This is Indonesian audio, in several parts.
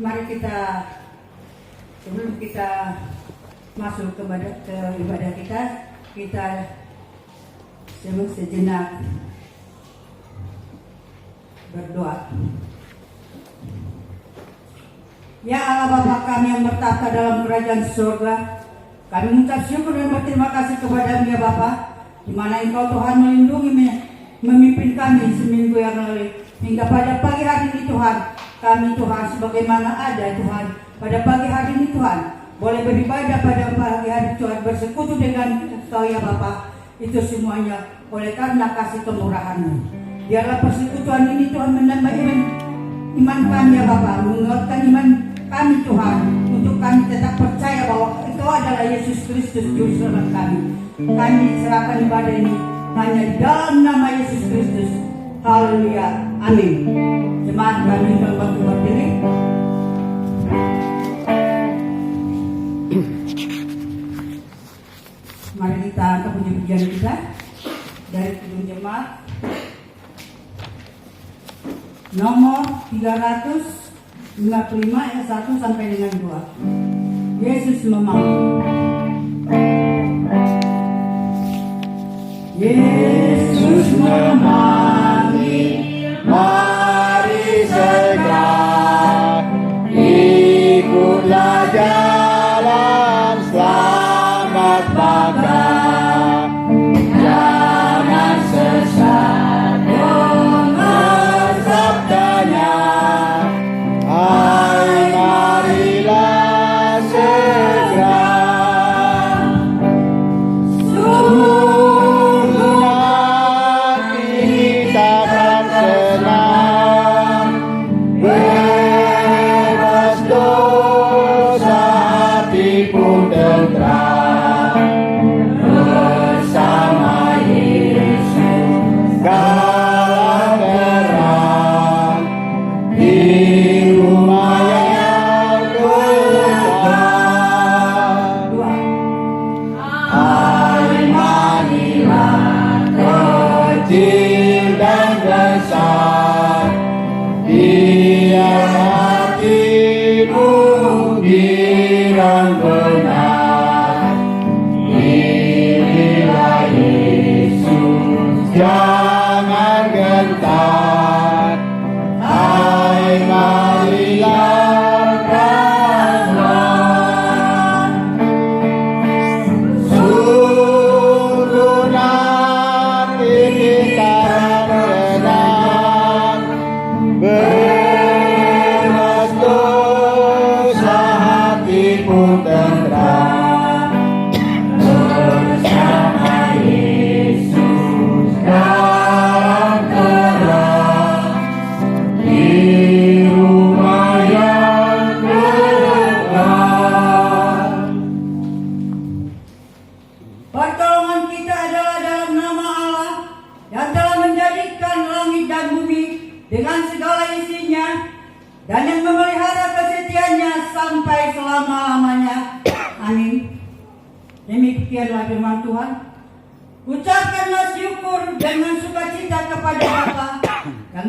Mari kita, sebelum kita masuk ke ibadah kita sejenak berdoa. Ya Allah Bapa kami yang bertahta dalam kerajaan surga, kami mengucap syukur dan berterima kasih kepada-Mu ya Bapa, di mana Engkau Tuhan melindungi memimpin kami seminggu yang lalu hingga pada pagi hari ini Tuhan. Kami Tuhan sebagaimana ada Tuhan pada pagi hari ini Tuhan boleh beribadah pada pagi hari Tuhan, bersekutu dengan Engkau ya Bapa. Itu semuanya oleh karena kasih kemurahan-Mu. Biarlah persekutuan ini Tuhan menambah iman kami ya Bapa, menguatkan iman kami Tuhan, untuk kami tetap percaya bahwa Engkau adalah Yesus Kristus Juru Selamat kami. Kami serahkan ibadah ini hanya di dalam nama Yesus Kristus. Haleluya, amin. Jemaat kami akan bantu berdiri. Mari kita angkat puji-pujian kita dari Kidung Jemaat nomor 355 ayat 1 sampai dengan 2. Yesus memanggil. Yesus memanggil, mari segera ikutlah jalan selamat bangga. Jangan sesat dengar sabdanya. Hai marilah segera. Jangan gentar, hai marilah berjalan. Sungguh nanti kita sedang bebas dosa, hati pun tenteram. Dengan segala isinya dan yang memelihara kesetiaannya sampai selama-lamanya. Amin. Demikianlah firman Tuhan. Ucapkanlah syukur dengan sukacita kepada Bapa yang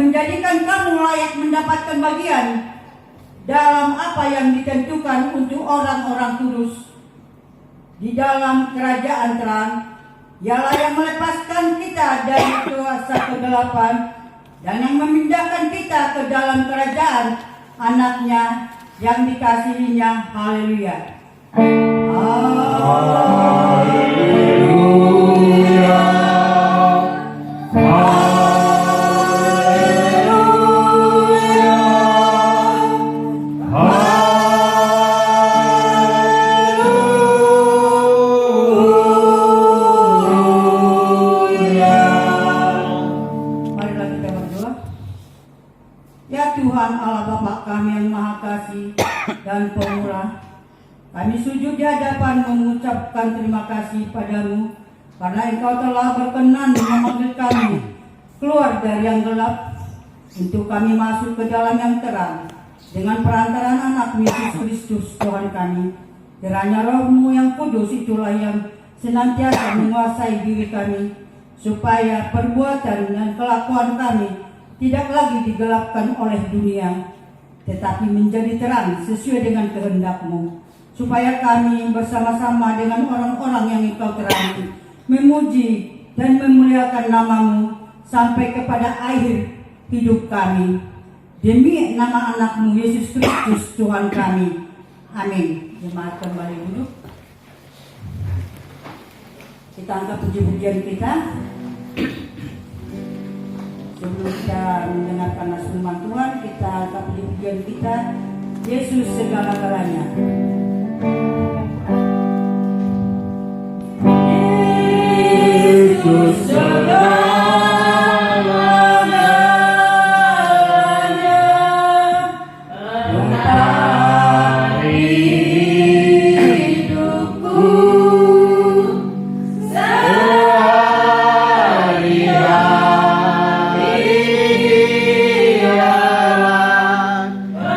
menjadikan kamu layak mendapatkan bagian dalam apa yang ditentukan untuk orang-orang kudus di dalam kerajaan terang. Ialah yang melepaskan kita dari kuasa kegelapan dan yang memindahkan kita ke dalam kerajaan anaknya yang dikasihinya. Haleluya. Haleluya. Dan pemurah, kami sujud di hadapan mengucapkan terima kasih padamu karena Engkau telah berkenan memanggil kami keluar dari yang gelap untuk kami masuk ke dalam yang terang dengan perantaraan anak Yesus Kristus Tuhan kami. Kiranya Roh-Mu yang kudus itulah yang senantiasa menguasai diri kami supaya perbuatan dan kelakuan kami tidak lagi digelapkan oleh dunia, tetapi menjadi terang sesuai dengan kehendak-Mu, supaya kami bersama-sama dengan orang-orang yang Engkau terangi, memuji dan memuliakan nama-Mu sampai kepada akhir hidup kami. Demi nama anak-Mu Yesus Kristus Tuhan kami. Amin. Jemaat kembali duduk. Kita angkat puji-pujian kita. Sebelum kita mendengarkan nas firman Tuhan, kita angkat puji-pujian kita. Yesus segala-galanya. Yesus segala-galanya, mencari hidupku sehari-hari.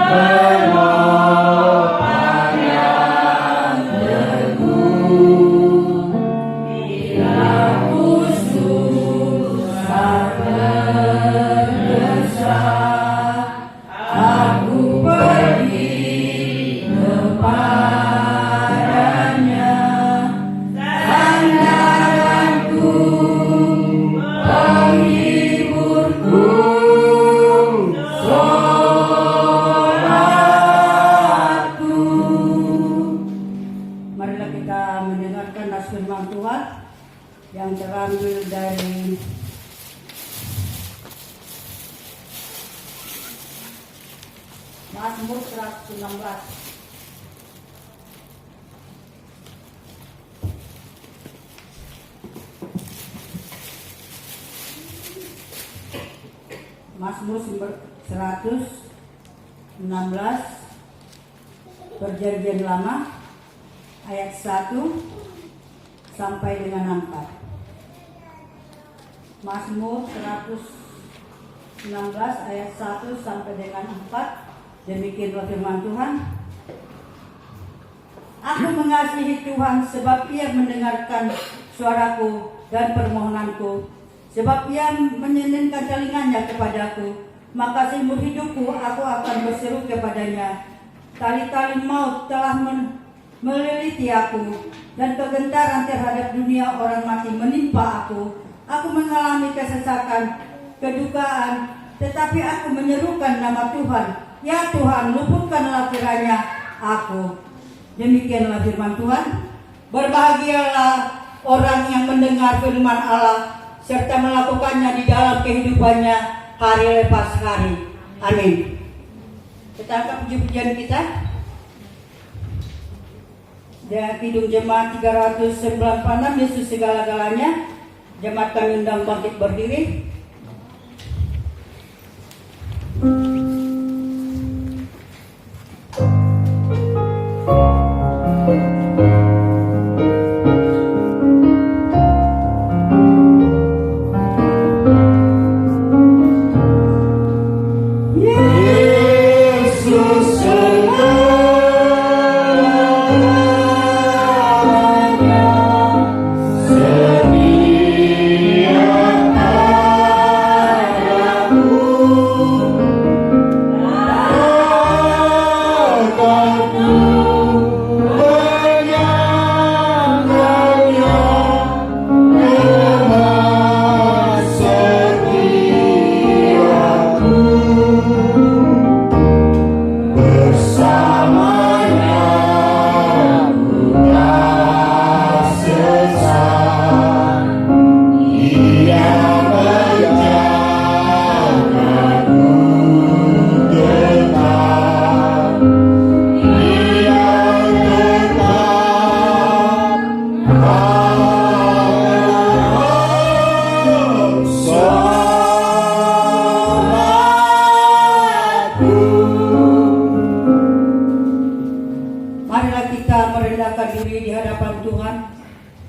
Penopang yang teguh, bila ku susah terdesak, aku pergi kepadanya. Sandaranku, penghiburku, solatku. Marilah kita mendengarkan nas firman Tuhan yang terambil dari Mazmur 116. Mazmur 116 Perjanjian Lama ayat 1 sampai dengan 4. Mazmur 116 ayat 1 sampai dengan 4. Demikianlah firman Tuhan. Aku mengasihi Tuhan sebab Ia mendengarkan suaraku dan permohonanku, sebab Ia menyenangkan telinganya kepadaku. Maka seumur hidupku aku akan berseru kepadanya. Tali-tali maut telah meliliti aku, dan kegentaran terhadap dunia orang mati menimpa aku. Aku mengalami kesesakan, kedukaan, tetapi aku menyerukan nama Tuhan. Ya Tuhan, luputkanlah kiranya aku. Demikianlah firman Tuhan. Berbahagialah orang yang mendengar firman Allah serta melakukannya di dalam kehidupannya hari lepas hari. Amin. Kita angkat puji-pujian kita. Dan Kidung Jemaat 396, Yesus segala-galanya. Jemaat kami undang bangkit berdiri.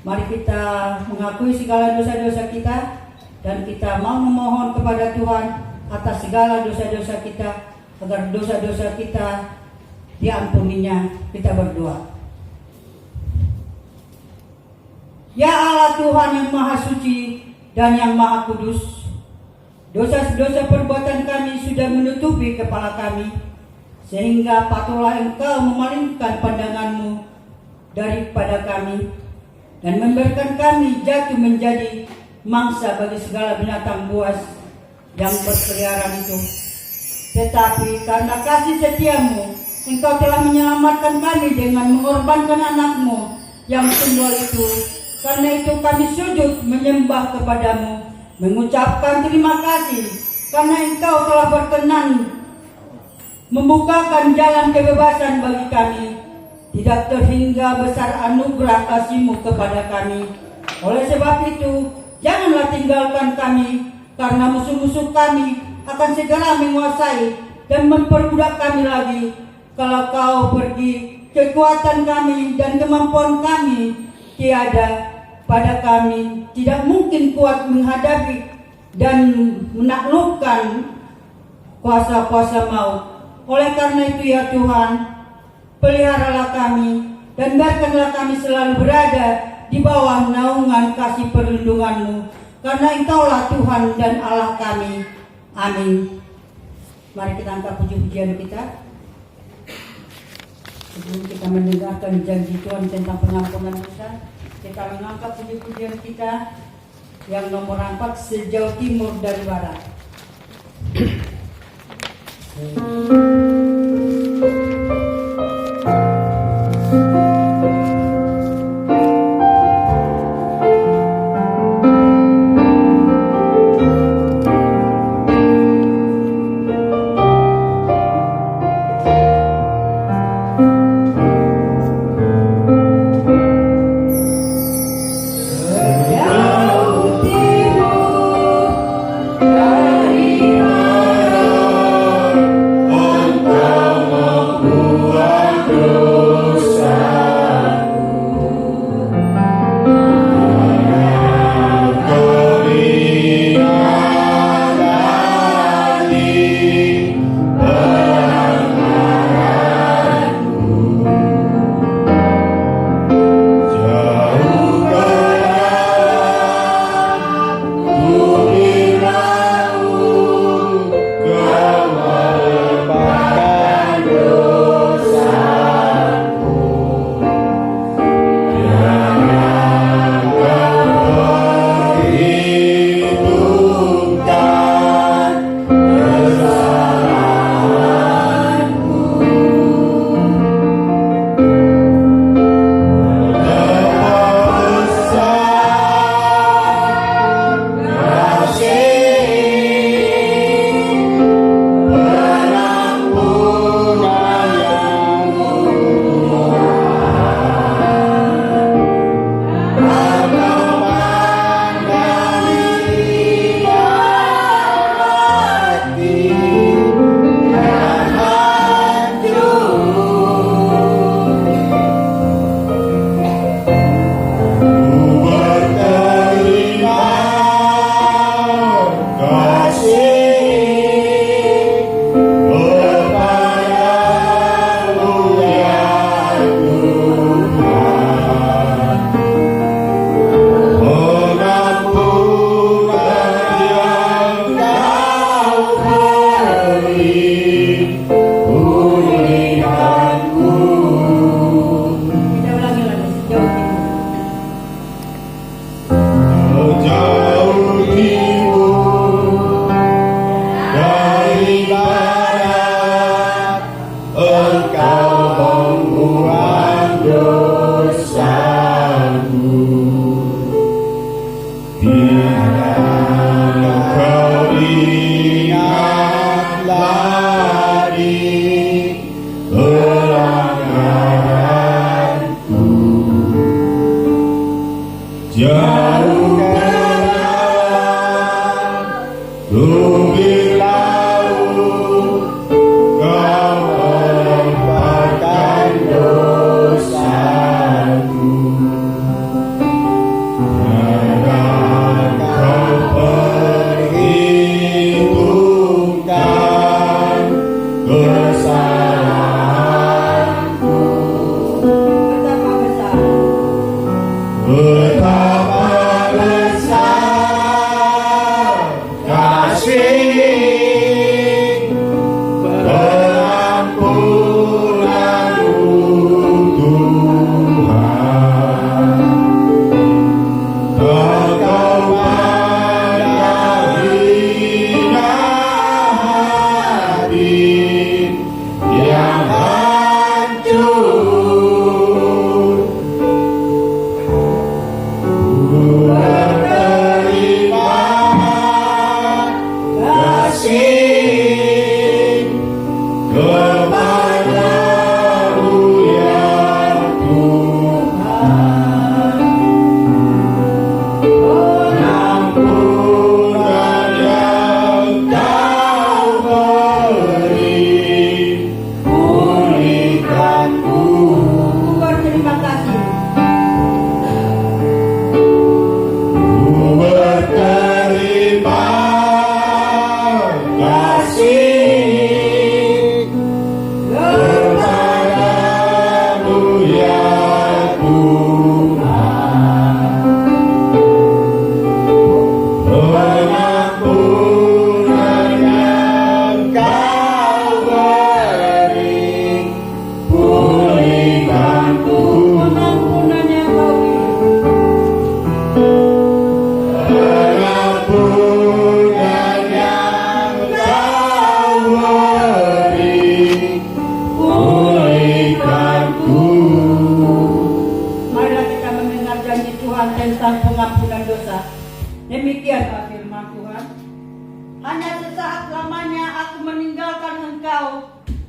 Mari kita mengakui segala dosa-dosa kita dan kita mau memohon kepada Tuhan atas segala dosa-dosa kita agar dosa-dosa kita diampuninya. Kita berdoa. Ya Allah Tuhan yang Maha Suci dan yang Maha Kudus, Dosa-dosa perbuatan kami sudah menutupi kepala kami, sehingga patutlah Engkau memalingkan pandangan-Mu daripada kami dan membiarkan kami jatuh menjadi mangsa bagi segala binatang buas yang berkeliaran itu. Tetapi karena kasih setia-Mu, Engkau telah menyelamatkan kami dengan mengorbankan anak-Mu yang tunggal itu. Karena itu kami sujud menyembah kepada-Mu, mengucapkan terima kasih karena Engkau telah berkenan membukakan jalan kebebasan bagi kami. Tidak terhingga besar anugerah kasih-Mu kepada kami. Oleh sebab itu, janganlah tinggalkan kami, karena musuh-musuh kami akan segera menguasai dan memperbudak kami lagi. Kalau Kau pergi, kekuatan kami dan kemampuan kami tiada pada kami. Tidak mungkin kuat menghadapi dan menaklukkan kuasa-kuasa maut. Oleh karena itu ya Tuhan, peliharalah kami dan biarkanlah kami selalu berada di bawah naungan kasih perlindungan-Mu, karena Engkaulah Tuhan dan Allah kami. Amin. Mari kita angkat puji-pujian kita. Sebelum kita mendengarkan janji Tuhan tentang pengampunan dosa, kita mengangkat puji-pujian kita yang nomor 4, sejauh timur dari barat.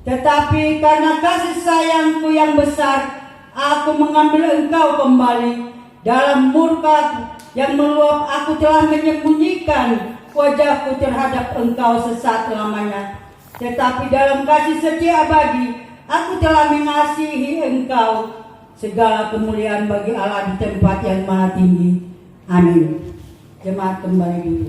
Tetapi karena kasih sayangku yang besar, aku mengambil engkau kembali. Dalam murka yang meluap, aku telah menyembunyikan wajahku terhadap engkau sesaat-lamanya. Tetapi dalam kasih setia abadi, aku telah mengasihi engkau. Segala kemuliaan bagi Allah di tempat yang maha tinggi. Amin. Jemaat kembali dulu.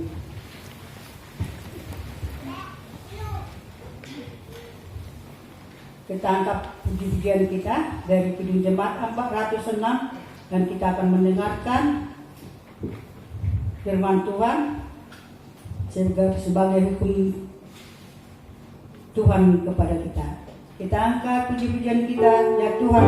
Kita angkat puji-pujian kita dari Kidung Jemaat 406 dan kita akan mendengarkan firman Tuhan sebagai hukum Tuhan kepada kita. Kita angkat puji-pujian kita, ya Tuhan.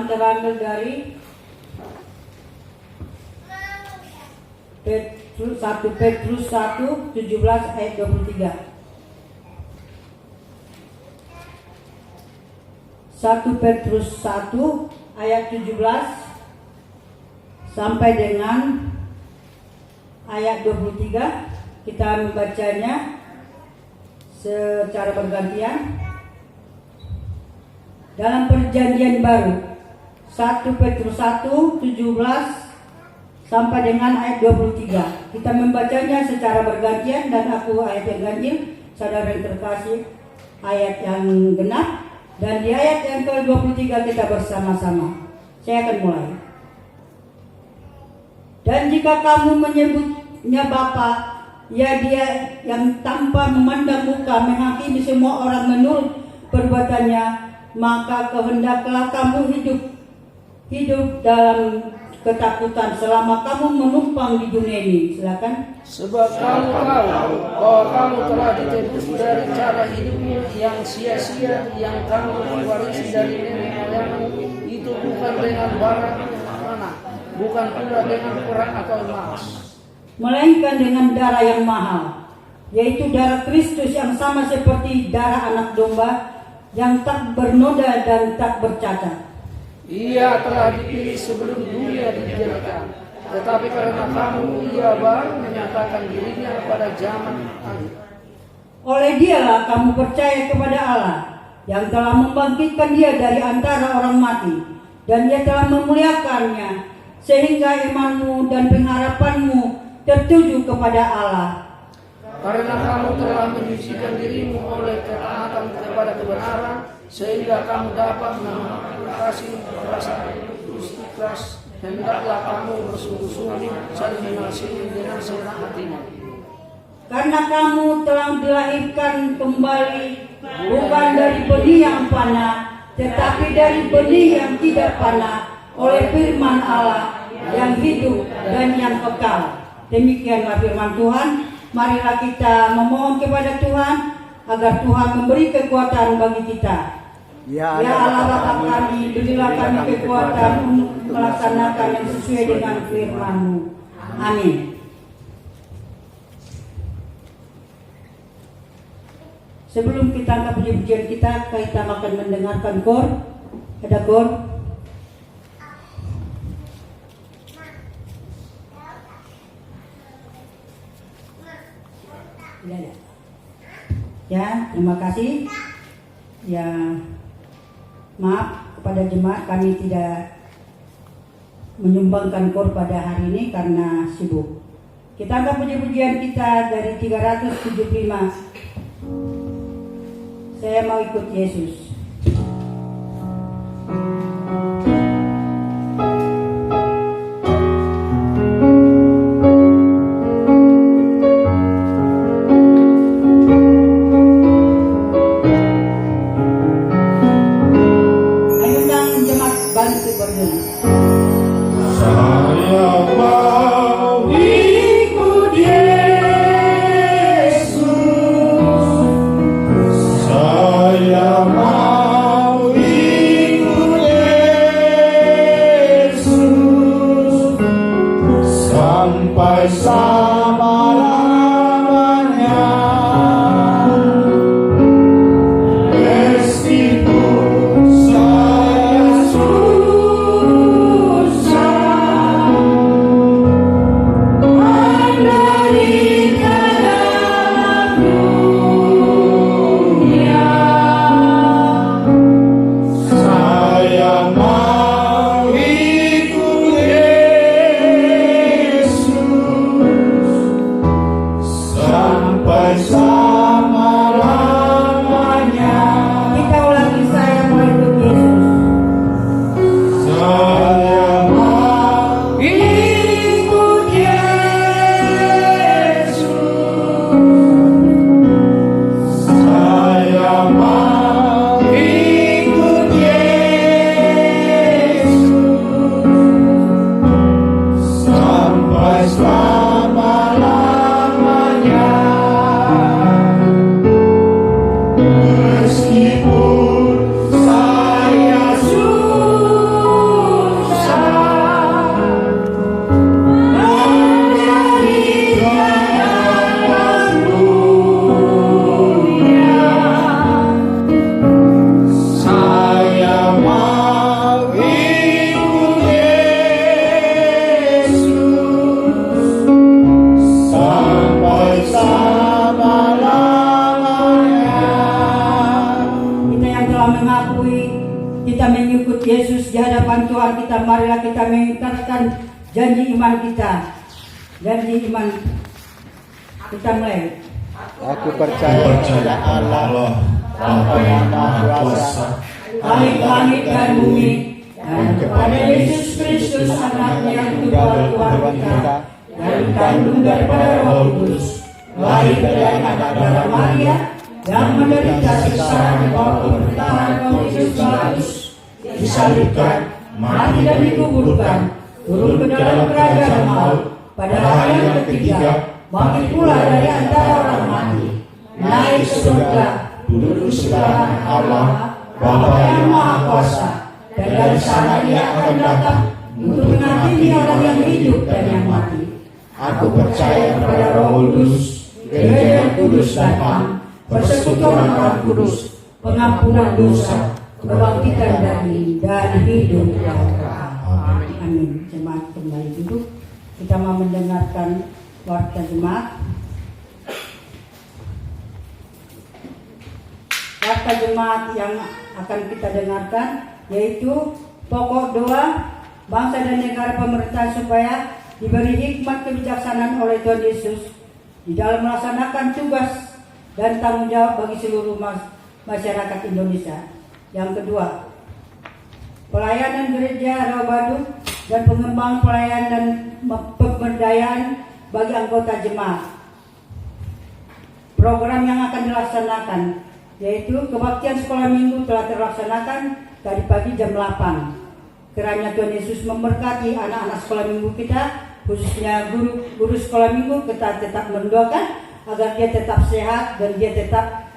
Terambil dari 1 Petrus 1 17 ayat 23. 1 Petrus 1 ayat 17 sampai dengan ayat 23. Kita membacanya secara bergantian. Dalam perjanjian baru 1 Petrus 1 17 sampai dengan ayat 23. Kita membacanya secara bergantian dan aku ayat yang ganjil, saudara yang terkasih ayat yang genap, dan di ayat yang ke-23 kita bersama-sama. Saya akan mulai. Dan jika kamu menyebutnya Bapa, ya Dia yang tanpa memandang muka menghakimi semua orang menurut perbuatannya, maka kehendaklah kamu hidup dalam ketakutan selama kamu menumpang di dunia ini. Silakan. Sebab kamu tahu bahwa kamu telah ditebus dari cara hidupmu yang sia-sia yang kamu warisi dari nenek moyangmu, itu bukan dengan bara tanah, bukan pula dengan perang atau emas, melainkan dengan darah yang mahal, yaitu darah Kristus yang sama seperti darah anak domba yang tak bernoda dan tak bercacat. Ia telah dipilih sebelum dunia didirikan, tetapi karena kamu ia baru menyatakan dirinya pada zaman akhir. Oleh Dialah kamu percaya kepada Allah yang telah membangkitkan Dia dari antara orang mati, dan Ia telah memuliakannya, sehingga imanmu dan pengharapanmu tertuju kepada Allah. Karena kamu telah menyucikan dirimu oleh ketaatan kepada kebenaran, sehingga kamu dapat mengasihi perasaan ikhlas, hendaklah kamu bersungguh-sungguh saling mengasihi dengan segenap hatimu. Karena kamu telah dilahirkan kembali bukan dari benih yang fana, tetapi dari benih yang tidak fana, oleh firman Allah yang hidup dan yang kekal. Demikianlah firman Tuhan. Marilah kita memohon kepada Tuhan agar Tuhan memberi kekuatan bagi kita. Ya Allah Bapa kami, berilah kami kekuatan untuk melaksanakan yang sesuai dengan firman-Mu. Amin. kita angkat puji-pujian kita akan mendengarkan kor. Ada kor. Tidak. Ya, terima kasih. Ya, maaf kepada jemaat kami tidak menyumbangkan kor pada hari ini karena sibuk. Kita angkat puji-pujian kita dari 375. Saya mau ikut Yesus. Ayo yang jemaat bantu berdua. Saya mau ikut Yesus. Saya mau ikut Yesus sampai selama-lamanya. Meskipun saya susah menderita dalam dunia, saya mau ikut Yesus sampai selama-lamanya. Kita ulangi, saya mau ikut Yesus. Saya mau ikut Yesus. Saya mau ikut Yesus sampai selama-lamanya. Meskipun saya susah menderita dalam dunia, saya mau ikut Yesus sampai selama-lamanya. Kita yang telah mengakui kita mengikut Yesus di hadapan Tuhan kita, marilah kita mengingkarkan janji iman kita. Janji iman kita mulai. Aku percaya pada Allah, Bapa yang Maha Kuasa, Langit-langit dan bumi, dan kepada Yesus Kristus anaknya yang tunggal Tuhan kita, dari kandung daripada Roh Kudus, lahir dari anak darah Maria, yang menderita siksaan di bawah pemerintahan Pontius Pilatus, disalibkan, mati dan dikuburkan, turun ke dalam kerajaan maut, pada hari yang ketiga, bangkit pula dari antara orang mati, naik ke surga, duduk di sebelah Allah, Bapa yang Maha Kuasa, dan dari sana Dia akan datang untuk mengadili orang yang hidup dan yang mati. Aku percaya kepada Roh Kudus, Gereja yang kudus dan am, persekutuan orang kudus, pengampunan dosa, kebangkitan dan hidup yang kekal. Amin. Jemaat kembali duduk. Kita mau mendengarkan warta jemaat. Warta jemaat yang akan kita dengarkan yaitu pokok doa bangsa dan negara pemerintahan supaya diberi hikmat kebijaksanaan oleh Tuhan Yesus di dalam melaksanakan tugas dan tanggung jawab bagi seluruh masyarakat Indonesia. Yang kedua, pelayanan gereja Rawabadu dan pengembangan pelayanan dan pemberdayaan bagi anggota jemaat. Program yang akan dilaksanakan yaitu kebaktian sekolah minggu telah terlaksanakan tadi pagi jam 8. Kiranya Tuhan Yesus memberkati anak-anak sekolah minggu kita, khususnya guru sekolah minggu. Kita tetap mendoakan agar dia tetap sehat dan dia tetap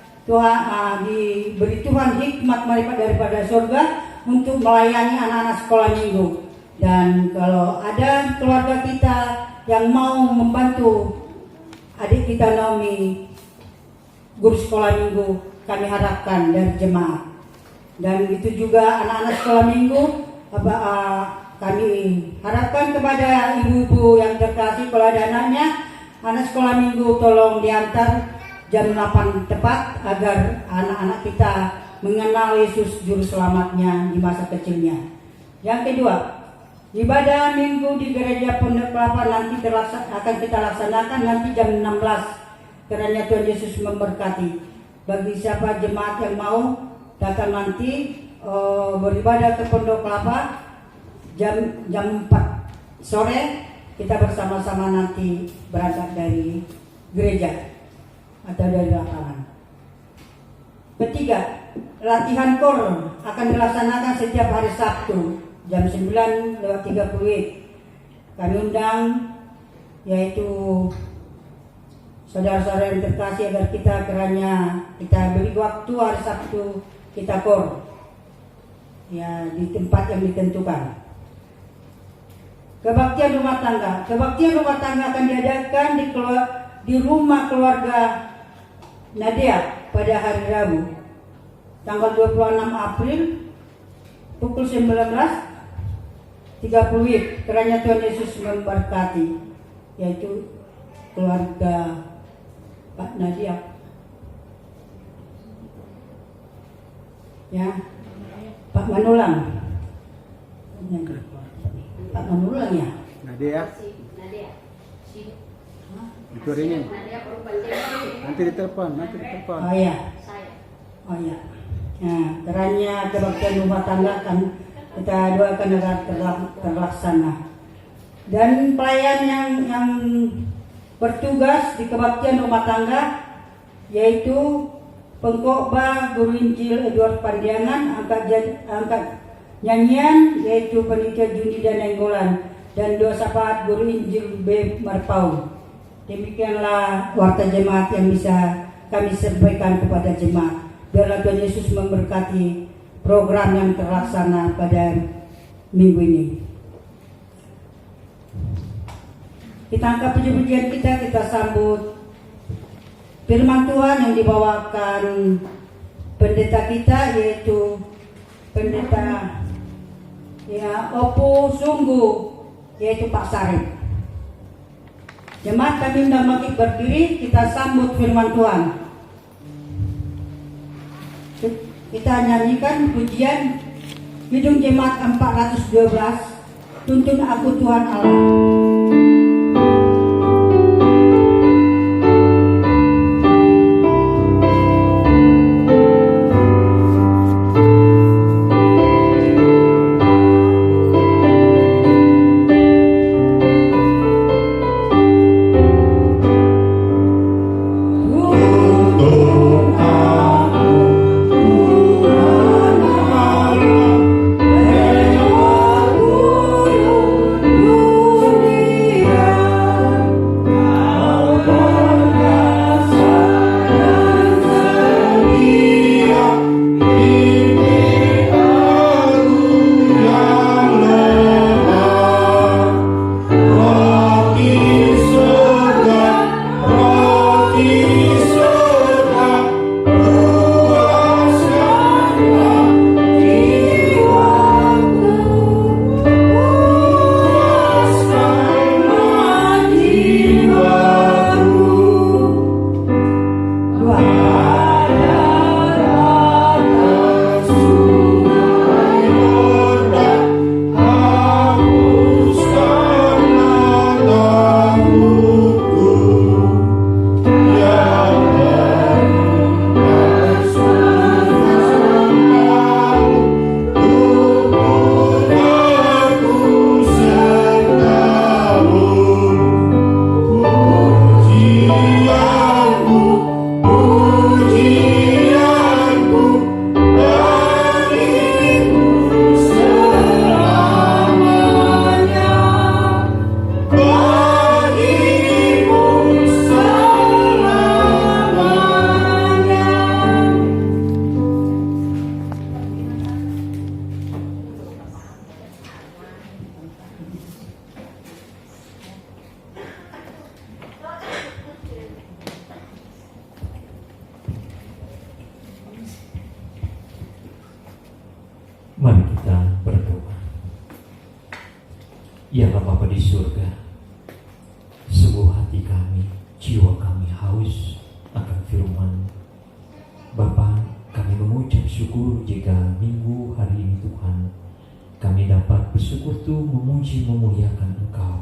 diberi Tuhan hikmat daripada surga untuk melayani anak-anak sekolah minggu. Dan kalau ada keluarga kita yang mau membantu adik kita Naomi guru sekolah minggu, kami harapkan dari jemaat. Dan itu juga anak-anak sekolah minggu, kami harapkan kepada ibu-ibu yang terkasih, kalau ada anaknya, anak sekolah minggu tolong diantar jam 8 tepat agar anak-anak kita mengenal Yesus Juru Selamatnya di masa kecilnya. Yang kedua, ibadah minggu di gereja Pondok Kelapa nanti akan kita laksanakan nanti jam 16. Kiranya Tuhan Yesus memberkati. Bagi siapa jemaat yang mau datang nanti beribadah ke Pondok Kelapa jam 4 sore, kita bersama-sama nanti berangkat dari gereja atau dari lapangan. Ketiga, latihan kor akan dilaksanakan setiap hari Sabtu jam 9:30. Kami undang yaitu saudara-saudara yang terkasih agar kiranya kita beri waktu hari Sabtu kita kor ya di tempat yang ditentukan. Kebaktian rumah tangga akan diadakan di rumah keluarga Nadia pada hari Rabu tanggal 26 April pukul 19:30. Kiranya Tuhan Yesus memberkati, yaitu keluarga Pak Nadia. Ya, Pak Manulang. Pak Manulang ya. Nadia. Itu ringin. Nanti ditelepon. Oh iya. Nah, kiranya kebaktian rumah tangga kan kita doakan agar terlaksana. Dan pelayan yang bertugas di kebaktian rumah tangga yaitu pengkhotbah Guru Injil Edward Pandiangan, angkat nyanyian yaitu Panitia Juni dan Nenggolan, dan dua syafaat Guru Injil B. Marpau. Demikianlah warta jemaat yang bisa kami sampaikan kepada jemaat. Biarlah Tuhan Yesus memberkati program yang terlaksana pada minggu ini. Kita angkat puji-pujian kita sambut firman Tuhan yang dibawakan pendeta kita, yaitu pendeta Opu Sungguh, yaitu Pak Sarip. Jemaat kami undang bangkit berdiri, kita sambut firman Tuhan. Kita nyanyikan pujian Kidung Jemaat 412, Tuntun Aku Tuhan Allah. Tuhan surga, seluruh hati kami, jiwa kami haus akan firman. Bapa, kami mengucap syukur jika minggu hari ini Tuhan, kami dapat bersyukur tuh memuji memuliakan Engkau.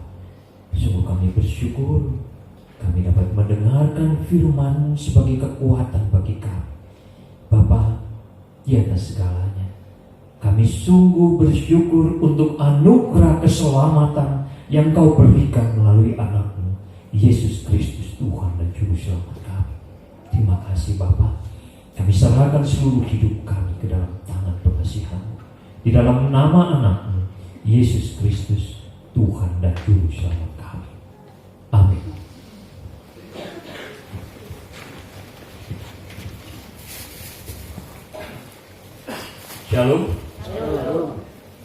Sungguh kami bersyukur kami dapat mendengarkan firman sebagai kekuatan bagi kami. Bapa, di atas segalanya, kami sungguh bersyukur untuk anugerah keselamatan yang Kau berikan melalui anak-Mu, Yesus Kristus, Tuhan dan Juru Selamat kami. Terima kasih Bapa. Kami serahkan seluruh hidup kami ke dalam tangan pengasihan-Mu. Di dalam nama anak-Mu, Yesus Kristus, Tuhan dan Juru Selamat kami. Amin. Shalom.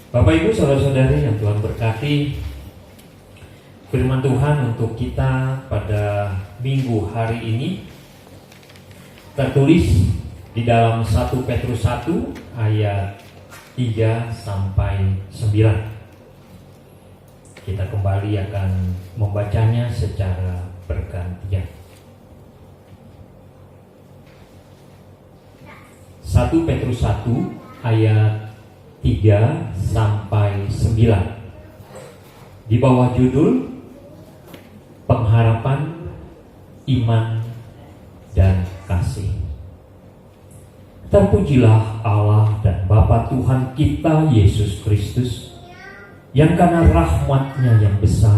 Bapak Ibu saudara-saudari yang Tuhan berkati, firman Tuhan untuk kita pada minggu hari ini tertulis di dalam 1 Petrus 1 ayat 3 sampai 9. Kita kembali akan membacanya secara bergantian. 1 Petrus 1 ayat 3 sampai 9. Di bawah judul pengharapan, iman, dan kasih. Terpujilah Allah dan Bapa Tuhan kita Yesus Kristus, yang karena rahmat-Nya yang besar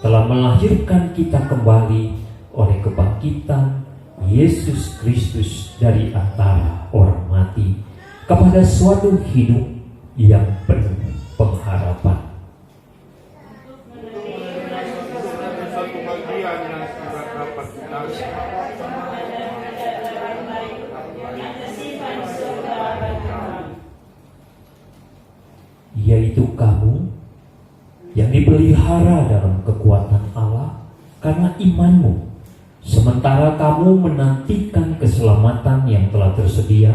telah melahirkan kita kembali oleh kebangkitan Yesus Kristus dari antara orang mati kepada suatu hidup yang penuh pengharapan. Yaitu kamu yang dipelihara dalam kekuatan Allah karena imanmu, sementara kamu menantikan keselamatan yang telah tersedia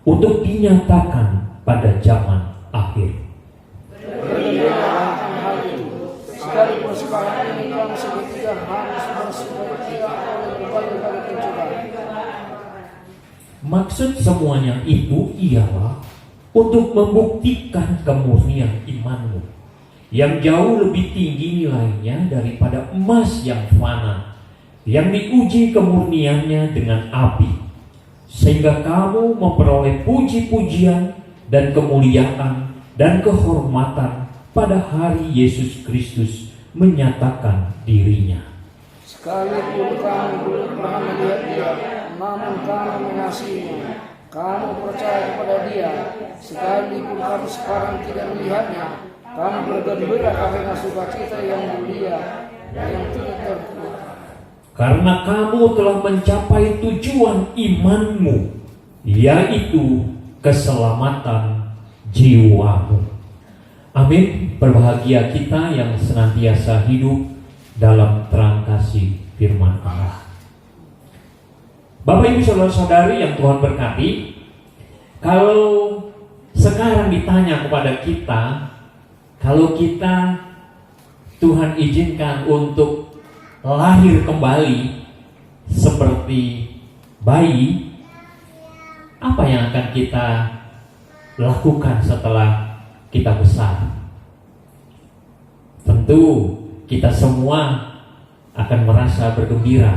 untuk dinyatakan pada zaman akhir. Sekalipun sekarang ini kamu seketika harus bersuka-cita oleh berbagai pencobaan. Maksud semuanya itu ialah untuk membuktikan kemurnian imanmu yang jauh lebih tinggi nilainya daripada emas yang fana, yang diuji kemurniannya dengan api, sehingga kamu memperoleh puji-pujian dan kemuliaan dan kehormatan pada hari Yesus Kristus menyatakan dirinya. Sekalipun kamu belum pernah melihat Dia, namun kamu mengasihinya, kamu percaya kepada Dia. Sekalipun kamu sekarang tidak melihatnya, kamu bergembira karena sukacita yang mulia yang tidak terputus. Karena kamu telah mencapai tujuan imanmu, yaitu keselamatan jiwamu. Amin. Berbahagia kita yang senantiasa hidup dalam terang kasih firman Allah. Bapak Ibu saudara-saudari yang Tuhan berkati, kalau sekarang ditanya kepada kita, kalau kita Tuhan izinkan untuk lahir kembali seperti bayi, apa yang akan kita lakukan setelah kita besar? Tentu kita semua akan merasa bergembira.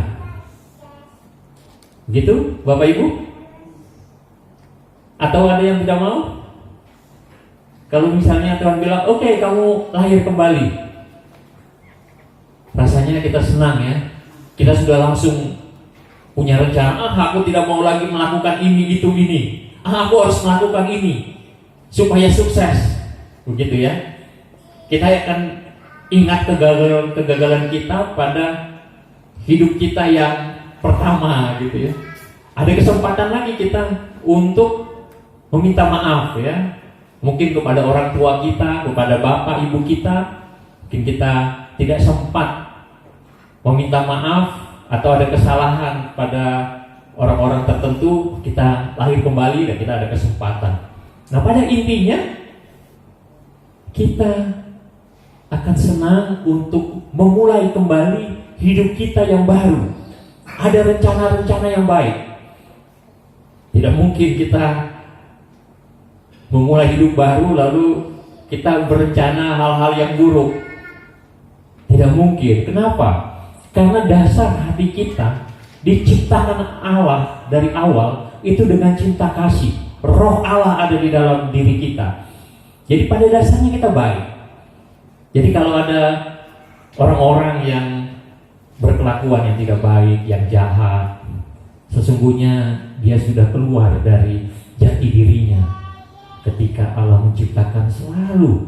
Begitu Bapak Ibu? Atau ada yang tidak mau? Kalau misalnya Tuhan bilang, oke, kamu lahir kembali, rasanya kita senang ya. Kita sudah langsung punya rencana, aku tidak mau lagi melakukan ini, itu, ini. Aku harus melakukan ini supaya sukses. Begitu ya. Kita akan ingat kegagalan kita pada hidup kita yang pertama gitu ya. Ada kesempatan lagi kita untuk meminta maaf ya. Mungkin kepada orang tua kita, kepada bapak ibu kita, mungkin kita tidak sempat meminta maaf atau ada kesalahan pada orang-orang tertentu, kita lahir kembali dan kita ada kesempatan. Nah, pada intinya kita akan senang untuk memulai kembali hidup kita yang baru. Ada rencana-rencana yang baik. Tidak mungkin kita memulai hidup baru lalu kita berencana hal-hal yang buruk. Tidak mungkin. Kenapa? Karena dasar hati kita diciptakan Allah dari awal itu dengan cinta kasih. Roh Allah ada di dalam diri kita. Jadi pada dasarnya kita baik. Jadi kalau ada orang-orang yang berkelakuan yang tidak baik, yang jahat, sesungguhnya dia sudah keluar dari jati dirinya. Ketika Allah menciptakan selalu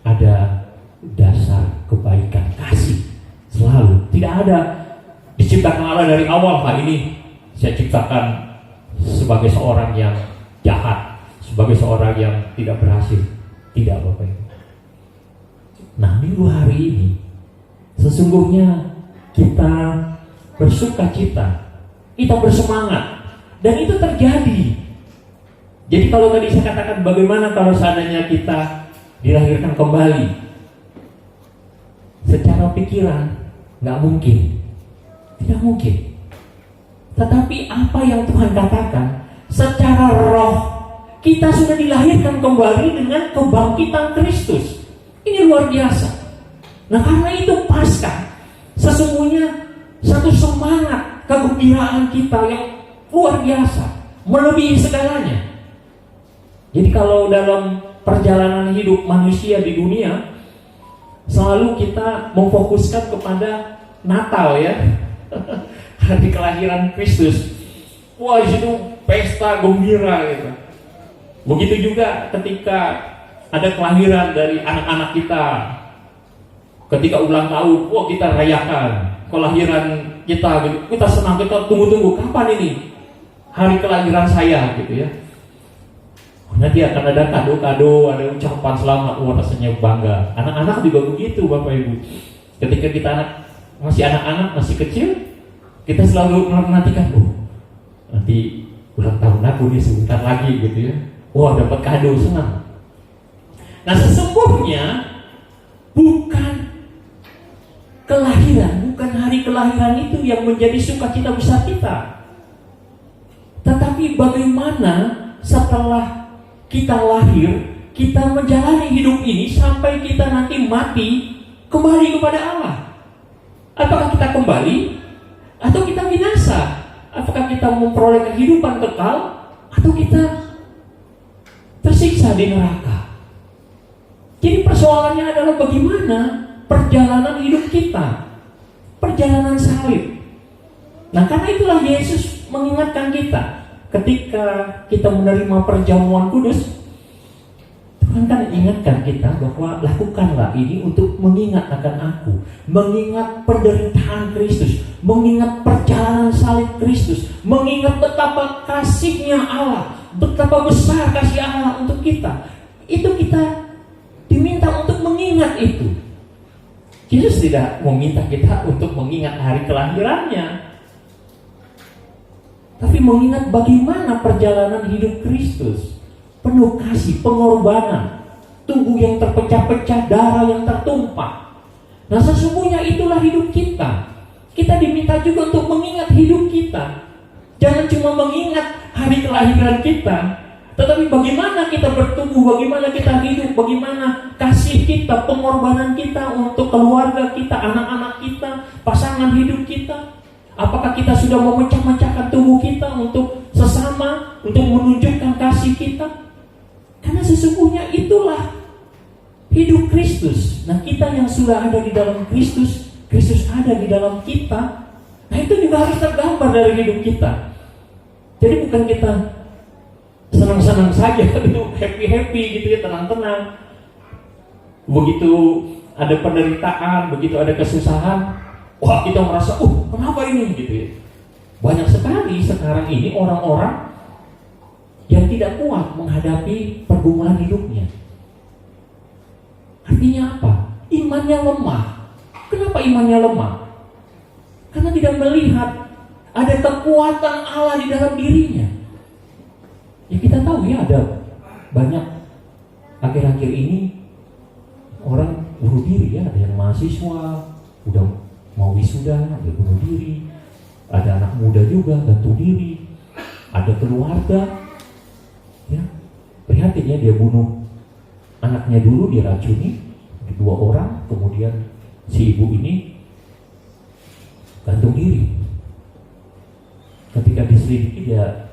ada dasar kebaikan, kasih. Selalu. Tidak ada diciptakan Allah dari awal, ini saya ciptakan sebagai seorang yang jahat, sebagai seorang yang tidak berhasil. Tidak, Bapak Ibu. Nah, minggu hari ini sesungguhnya kita bersuka cita, kita bersemangat, dan itu terjadi. Jadi kalau tadi saya katakan bagaimana kalau seandainya kita dilahirkan kembali, secara pikiran nggak mungkin, tidak mungkin. Tetapi apa yang Tuhan katakan, secara roh kita sudah dilahirkan kembali dengan kebangkitan Kristus. Ini luar biasa. Nah, karena itu Paskah sesungguhnya satu semangat kegembiraan kita yang luar biasa, melebihi segalanya. Jadi kalau dalam perjalanan hidup manusia di dunia selalu kita memfokuskan kepada Natal ya, hari kelahiran Kristus. Wah, di situ pesta gembira gitu. Begitu juga ketika ada kelahiran dari anak-anak kita. Ketika ulang tahun, wah kita rayakan kelahiran kita gitu. Kita senang, kita tunggu-tunggu kapan ini hari kelahiran saya gitu ya. Nanti akan ada kado-kado, ada ucapan selamat, wah rasanya bangga. Anak-anak juga begitu Bapak Ibu. Ketika kita masih anak-anak, masih kecil, kita selalu menantikan, nanti ulang tahun aku nih sebentar lagi gitu ya. Wah dapat kado, senang. Nah sesungguhnya bukan kelahiran, bukan hari kelahiran itu yang menjadi sukacita besar kita. Tetapi bagaimana setelah kita lahir, kita menjalani hidup ini sampai kita nanti mati kembali kepada Allah. Apakah kita kembali atau kita binasa? Apakah kita memperoleh kehidupan kekal atau kita tersiksa di neraka? Jadi persoalannya adalah bagaimana perjalanan hidup kita, perjalanan salib. Nah karena itulah Yesus mengingatkan kita. Ketika kita menerima perjamuan kudus, Tuhan kan ingatkan kita bahwa lakukanlah ini untuk mengingat akan aku, mengingat penderitaan Kristus, mengingat perjalanan salib Kristus, mengingat betapa kasihnya Allah, betapa besar kasih Allah untuk kita. Itu kita diminta untuk mengingat itu. Yesus tidak meminta kita untuk mengingat hari kelahirannya, tapi mengingat bagaimana perjalanan hidup Kristus, penuh kasih, pengorbanan, tubuh yang terpecah-pecah, darah yang tertumpah. Nah sesungguhnya itulah hidup kita. Kita diminta juga untuk mengingat hidup kita. Jangan cuma mengingat hari kelahiran kita, tetapi bagaimana kita bertumbuh, bagaimana kita hidup, bagaimana kasih kita, pengorbanan kita untuk keluarga kita, anak-anak kita, pasangan hidup kita. Apakah kita sudah memecah-mecahkan tubuh kita untuk sesama, untuk menunjukkan kasih kita? Karena sesungguhnya itulah hidup Kristus. Nah kita yang sudah ada di dalam Kristus, Kristus ada di dalam kita. Nah itu juga harus tergambar dari hidup kita. Jadi bukan kita senang-senang saja, happy-happy gitu ya, tenang-tenang. Begitu ada penderitaan, begitu ada kesusahan, wah kita merasa, kenapa ini gitu ya. Banyak sekali sekarang ini orang-orang yang tidak kuat menghadapi pergumulan hidupnya. Artinya apa? Imannya lemah. Kenapa imannya lemah? Karena tidak melihat ada kekuatan Allah di dalam dirinya. Ya kita tahu ya ada banyak akhir-akhir ini orang bunuh diri ya, ada yang mahasiswa udah mau wisuda dia bunuh diri, ada anak muda juga gantung diri, ada keluarga ya prihatin ya, dia bunuh anaknya dulu, dia racuni 2 orang, kemudian si ibu ini gantung diri. Ketika diselidiki dia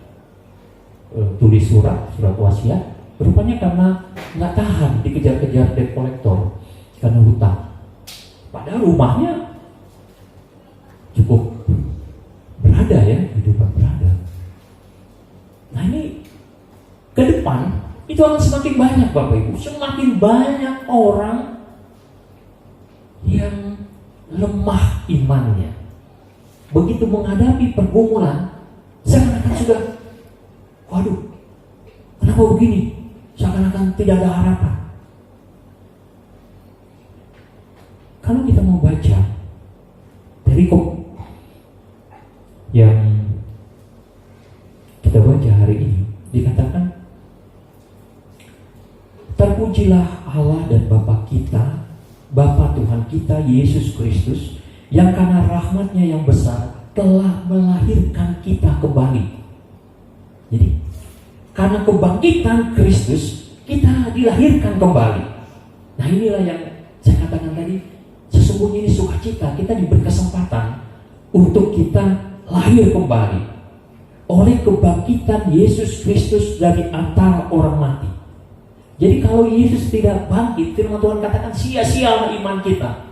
tulis surat wasiat, rupanya karena nggak tahan dikejar-kejar debt collector karena hutang. Padahal rumahnya cukup berada ya, kehidupan berada. Nah ini ke depan itu akan semakin banyak Bapak Ibu, semakin banyak orang yang lemah imannya. Begitu menghadapi pergumulan, seakan-akan sudah, waduh, kenapa begini? Seakan-akan tidak ada harapan. Kalau kita mau baca dari yang kita baca hari ini, dikatakan, terpujilah Allah dan Bapa kita, Bapa Tuhan kita Yesus Kristus, yang karena rahmat-Nya yang besar telah melahirkan kita kembali. Jadi karena kebangkitan Kristus kita dilahirkan kembali. Nah inilah yang saya katakan tadi, sesungguhnya ini sukacita, kita diberi kesempatan untuk kita lahir kembali oleh kebangkitan Yesus Kristus dari antara orang mati. Jadi kalau Yesus tidak bangkit, firman Tuhan katakan sia-sialah iman kita.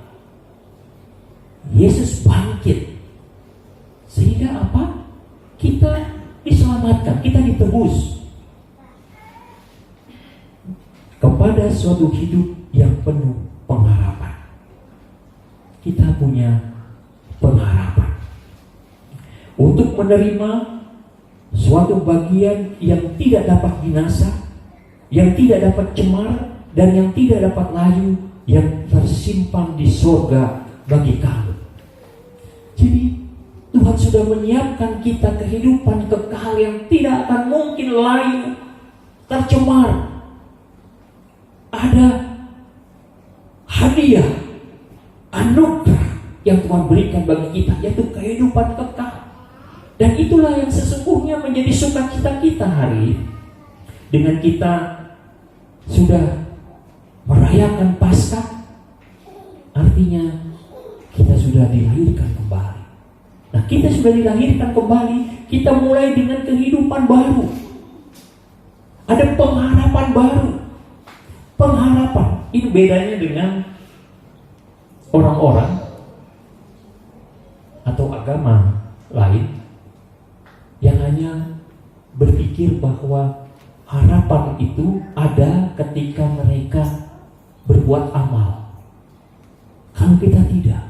Yesus bangkit, sehingga apa? Kita diselamatkan, kita ditebus kepada suatu hidup yang penuh pengharapan. Kita punya pengharapan untuk menerima suatu bagian yang tidak dapat binasa, yang tidak dapat cemar, dan yang tidak dapat layu, yang tersimpan di surga bagi kamu. Jadi Tuhan sudah menyiapkan kita kehidupan kekal yang tidak akan mungkin layu, tercemar. Ada hadiah, anugerah yang Tuhan berikan bagi kita, yaitu kehidupan kekal. Dan itulah yang sesungguhnya menjadi sukacita kita hari ini. Dengan kita sudah merayakan Paskah, artinya kita sudah dilahirkan kembali. Nah, kita sudah dilahirkan kembali, kita mulai dengan kehidupan baru. Ada pengharapan baru. Pengharapan ini bedanya dengan orang-orang atau agama lain yang hanya berpikir bahwa harapan itu ada ketika mereka berbuat amal. Kalau kita tidak,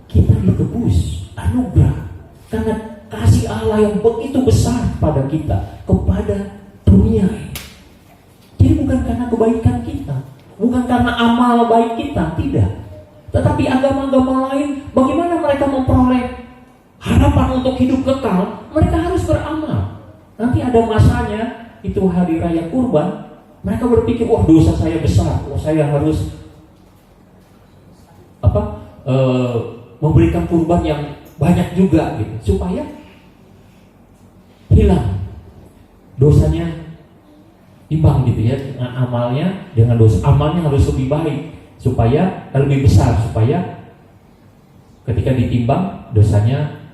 kita ditebus anugerah karena kasih Allah yang begitu besar pada kita, kepada dunia ini. Jadi bukan karena kebaikan kita, bukan karena amal baik kita, tidak. Tetapi agama-agama lain, bagaimana mereka memperoleh harapan untuk hidup kekal? Mereka harus beramal. Nanti ada masanya, itu hari raya kurban, mereka berpikir, wah dosa saya besar, wah saya harus memberikan kurban yang banyak juga gitu, supaya hilang dosanya, imbang gitu ya dengan amalnya, dengan dosa. Amalnya harus lebih baik supaya lebih besar, supaya ketika ditimbang dosanya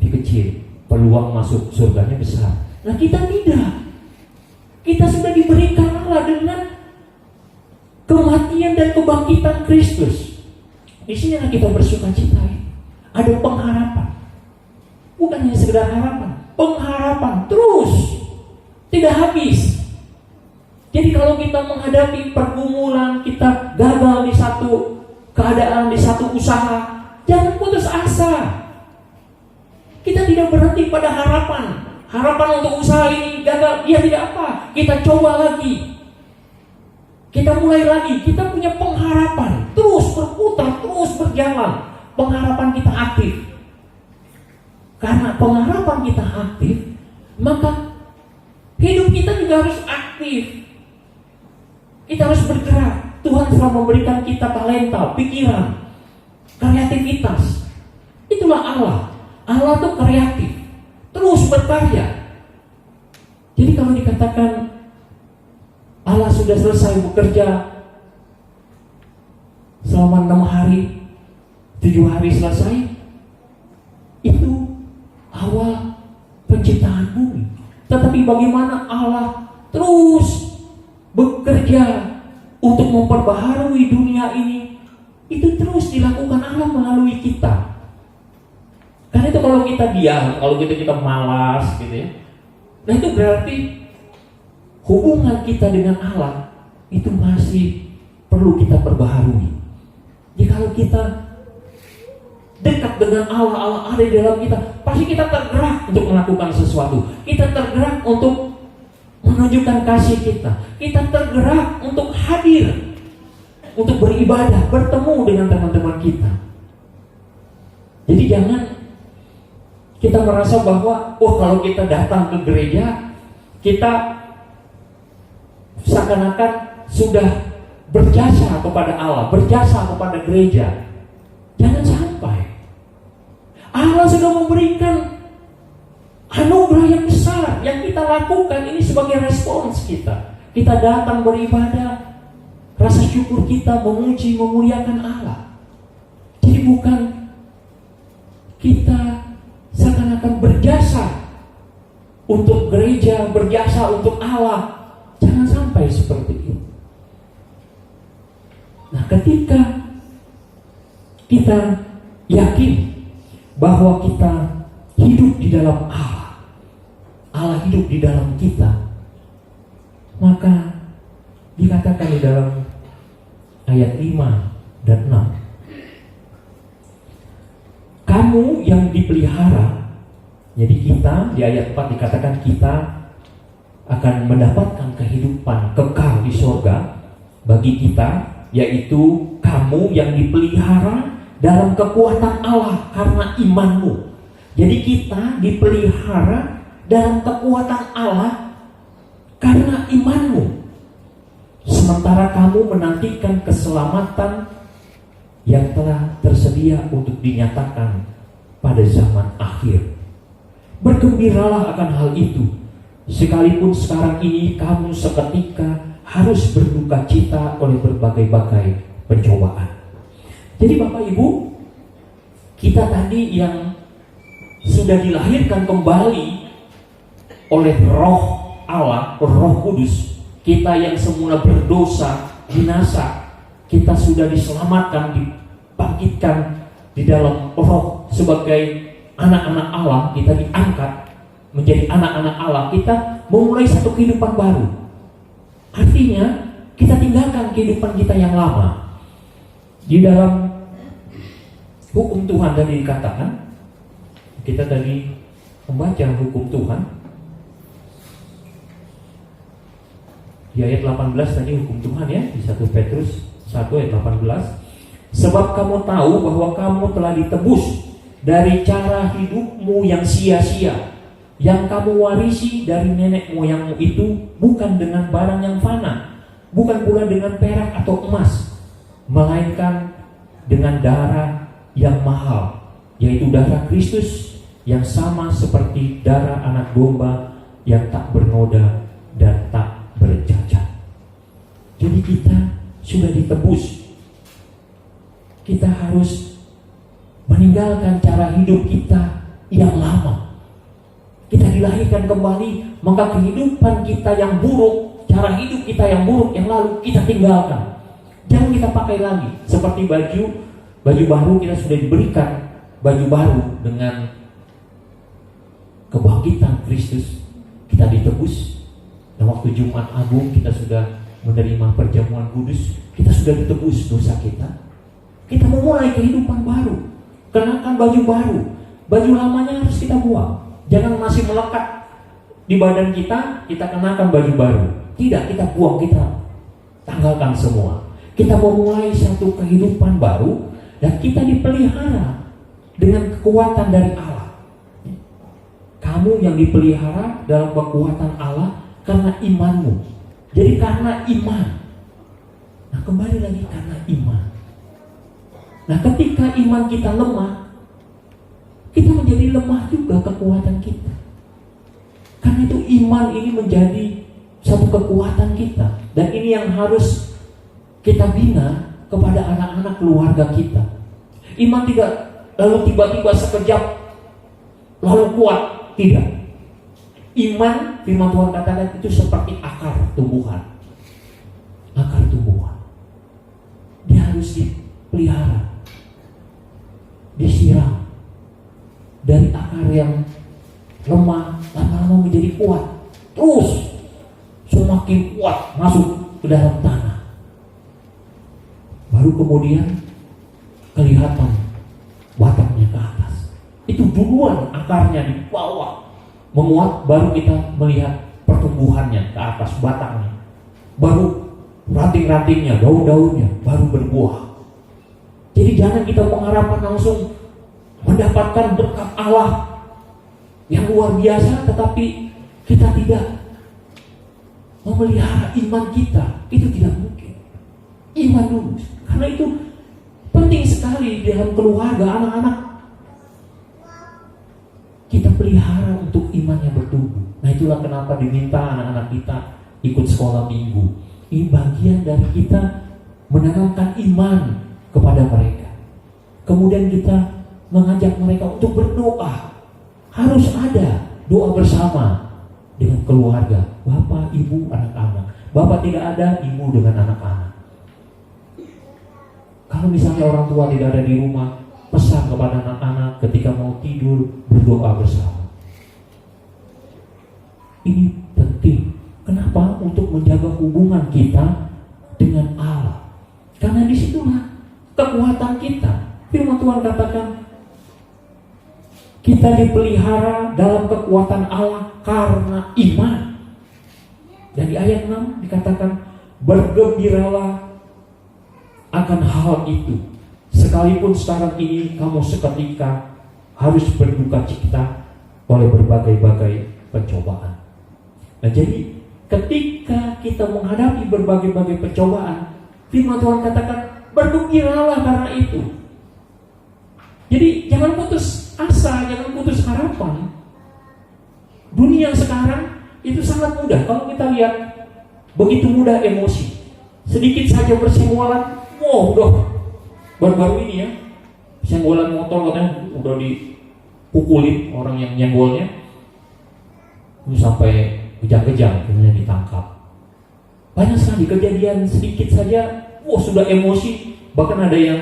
dikecil, peluang masuk surganya besar. Nah kita tidak, kita sudah diberikan Allah dengan kematian dan kebangkitan Kristus. Di sini kita bersukacita. Ada pengharapan, bukan hanya sekedar harapan, pengharapan terus, tidak habis. Jadi kalau kita menghadapi pergumulan, kita gagal di satu keadaan, di satu usaha, jangan putus asa. Kita tidak berhenti pada harapan. Harapan untuk usaha ini gagal, ya tidak apa, kita coba lagi, kita mulai lagi. Kita punya pengharapan, terus berputar, terus berjalan. Pengharapan kita aktif. Karena pengharapan kita aktif, maka hidup kita juga harus aktif. Kita harus bergerak. Tuhan telah memberikan kita talenta, pikiran, kreativitas. Itulah Allah. Allah itu kreatif, terus berkarya. Jadi kalau dikatakan Allah sudah selesai bekerja selama 6 hari, 7 hari selesai, itu awal penciptaan bumi. Tetapi bagaimana Allah terus bekerja untuk memperbaharui dunia ini, itu terus dilakukan Allah melalui kita. Karena itu kalau kita diam, kalau kita malas gitu ya, nah itu berarti hubungan kita dengan Allah itu masih perlu kita perbaharui. Jadi kalau kita dekat dengan Allah, Allah ada di dalam kita, pasti kita tergerak untuk melakukan sesuatu. Kita tergerak untuk menunjukkan kasih kita. Kita tergerak untuk hadir, untuk beribadah, bertemu dengan teman-teman kita. Jadi jangan kita merasa bahwa kalau kita datang ke gereja, kita seakan-akan sudah berjasa kepada Allah, berjasa kepada gereja. Jangan sampai. Allah sudah memberikan anugerah yang besar yang kita lakukan ini sebagai respons kita. Kita datang beribadah, rasa syukur kita memuji, memuliakan Allah. Jadi bukan kita seakan-akan berjasa untuk gereja, berjasa untuk Allah. Jangan sampai seperti itu. Nah, ketika kita yakin bahwa kita hidup di dalam Allah, Allah hidup di dalam kita, maka dikatakan di dalam ayat 5 dan 6, kamu yang dipelihara. Jadi kita di ayat 4 dikatakan kita akan mendapatkan kehidupan kekal di sorga bagi kita, yaitu kamu yang dipelihara dalam kekuatan Allah karena imanmu. Jadi kita dipelihara dalam kekuatan Allah karena imanmu. Sementara kamu menantikan keselamatan yang telah tersedia untuk dinyatakan pada zaman akhir. Bergembiralah akan hal itu, sekalipun sekarang ini kamu seketika harus berduka cita oleh berbagai-bagai pencobaan. Jadi Bapak Ibu, kita tadi yang sudah dilahirkan kembali oleh Roh Allah, Roh Kudus, kita yang semula berdosa, binasa, kita sudah diselamatkan, dibangkitkan di dalam Roh sebagai anak-anak Allah. Kita diangkat menjadi anak-anak Allah. Kita memulai satu kehidupan baru. Artinya kita tinggalkan kehidupan kita yang lama. Di dalam hukum Tuhan tadi dikatakan, kita tadi membaca hukum Tuhan di ayat 18 tadi, hukum Tuhan ya, di 1 Petrus 1 ayat 18. Sebab kamu tahu bahwa kamu telah ditebus dari cara hidupmu yang sia-sia, yang kamu warisi dari nenek moyangmu itu, bukan dengan barang yang fana, bukan pula dengan perak atau emas, melainkan dengan darah yang mahal, yaitu darah Kristus, yang sama seperti darah anak domba yang tak bernoda dan tak bercacat. Jadi kita sudah ditebus. Kita harus meninggalkan cara hidup kita yang lama. Kita dilahirkan kembali, maka kehidupan kita yang buruk, cara hidup kita yang buruk yang lalu kita tinggalkan. Jangan kita pakai lagi. Seperti baju baru, kita sudah diberikan baju baru dengan kebangkitan Kristus. Kita ditebus. Dan waktu Jumat Agung kita sudah menerima perjamuan kudus, kita sudah ditebus dosa kita. Kita memulai kehidupan baru. Kenakan baju baru. Baju lamanya harus kita buang. Jangan masih melekat di badan kita kenakan baju baru. Tidak, kita buang, kita tanggalkan semua. Kita memulai satu kehidupan baru dan kita dipelihara dengan kekuatan dari Allah. Kamu yang dipelihara dalam kekuatan Allah karena imanmu. Jadi karena iman. Nah, Nah, kembali lagi karena iman. Nah, ketika iman kita lemah, kita menjadi lemah juga kekuatan kita. Karena itu iman ini menjadi satu kekuatan kita. Dan ini yang harus kita bina kepada anak-anak keluarga kita. Iman tidak lalu tiba-tiba sekejap lalu kuat, tidak. Iman, firman Tuhan katakan, itu seperti akar tumbuhan. Akar tumbuhan. Dia harus dipelihara, disiram. Dari akar yang lemah lama-lama menjadi kuat, terus semakin kuat masuk ke dalam tanah. Baru kemudian kelihatan batangnya ke atas. Itu duluan akarnya di bawah menguat, baru kita melihat pertumbuhannya ke atas, batangnya, baru ranting-rantingnya, daun-daunnya, baru berbuah. Jadi jangan kita mengharapkan langsung mendapatkan berkat Allah yang luar biasa, tetapi kita tidak memelihara iman kita. Itu tidak mungkin. Iman dulu, karena itu penting sekali di dalam keluarga, anak-anak kita pelihara untuk imannya bertumbuh. Nah, itulah kenapa diminta anak-anak kita ikut sekolah minggu. Ini bagian dari kita menanamkan iman kepada mereka. Kemudian kita mengajak mereka untuk berdoa. Harus ada doa bersama dengan keluarga, bapak, ibu, anak-anak. Bapak tidak ada, ibu dengan anak-anak. Kalau misalnya orang tua tidak ada di rumah, pesan kepada anak-anak ketika mau tidur berdoa bersama. Ini penting. Kenapa? Untuk menjaga hubungan kita dengan Allah. Karena disitulah kekuatan kita. Firman Tuhan katakan, kita dipelihara dalam kekuatan Allah karena iman. Dan di ayat 6 dikatakan, bergembiralah akan hal itu, sekalipun sekarang ini kamu seketika harus berduka cita oleh berbagai-bagai pencobaan. Nah, jadi ketika kita menghadapi berbagai-bagai pencobaan, firman Tuhan katakan, bergembiralah karena itu. Jadi jangan putus asa, jangan putus harapan. Dunia sekarang itu sangat mudah. Kalau kita lihat, begitu mudah emosi. Sedikit saja bersenggolan, udah baru-baru ini ya, senggolan motor katanya udah dipukulin orang yang nyenggolnya, itu sampai kejang-kejang, kemudian ditangkap. Banyak sekali kejadian sedikit saja, sudah emosi, bahkan ada yang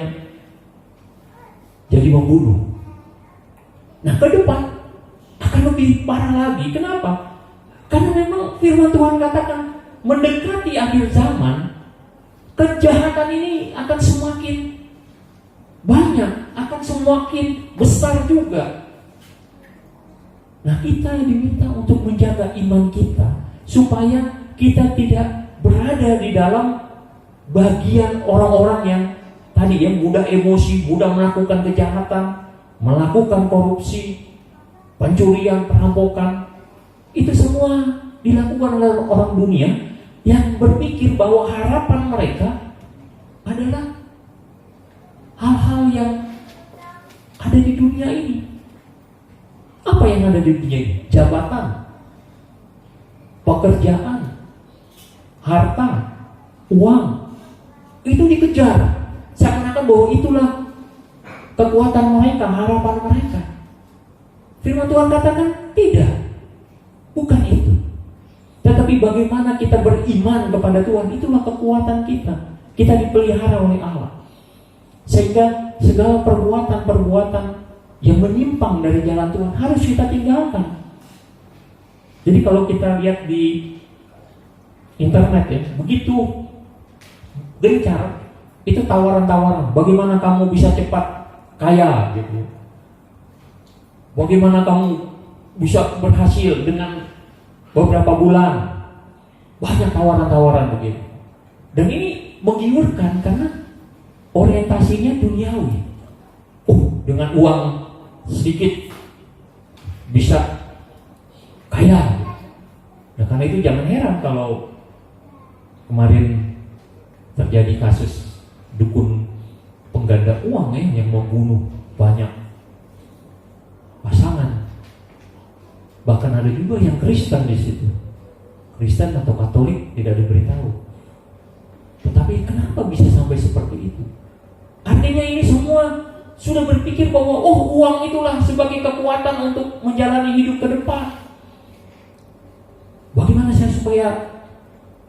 jadi membunuh. Nah, ke depan akan lebih parah lagi. Kenapa? Karena memang firman Tuhan katakan mendekati akhir zaman, kejahatan ini akan semakin banyak, akan semakin besar juga. Nah, kita yang diminta untuk menjaga iman kita, supaya kita tidak berada di dalam bagian orang-orang yang tadi ya, mudah emosi, mudah melakukan kejahatan, melakukan korupsi, pencurian, perampokan. Itu semua dilakukan oleh orang dunia yang berpikir bahwa harapan mereka adalah hal-hal yang ada di dunia ini. Apa yang ada di dunia ini? Jabatan, pekerjaan, harta, uang. Itu dikejar. Seakan-akan bahwa itulah kekuatan mereka, harapan mereka. Firman Tuhan katakan tidak, bukan itu. Tetapi bagaimana kita beriman kepada Tuhan, itulah kekuatan kita. Kita dipelihara oleh Allah. Sehingga segala perbuatan-perbuatan yang menyimpang dari jalan Tuhan harus kita tinggalkan. Jadi kalau kita lihat di internet ya, begitu gencar itu tawaran-tawaran, bagaimana kamu bisa cepat kaya gitu. Bagaimana kamu bisa berhasil dengan beberapa bulan. Banyak tawaran-tawaran begitu. Dan ini menggiurkan karena orientasinya duniawi. Dengan uang sedikit bisa kaya. Nah, karena itu jangan heran kalau kemarin terjadi kasus dukun pengganda uang yang membunuh banyak pasangan. Bahkan ada juga yang Kristen di situ, Kristen atau Katolik tidak diberitahu. Tetapi kenapa bisa sampai seperti itu? Artinya ini semua sudah berpikir bahwa uang itulah sebagai kekuatan untuk menjalani hidup ke depan. Bagaimana saya supaya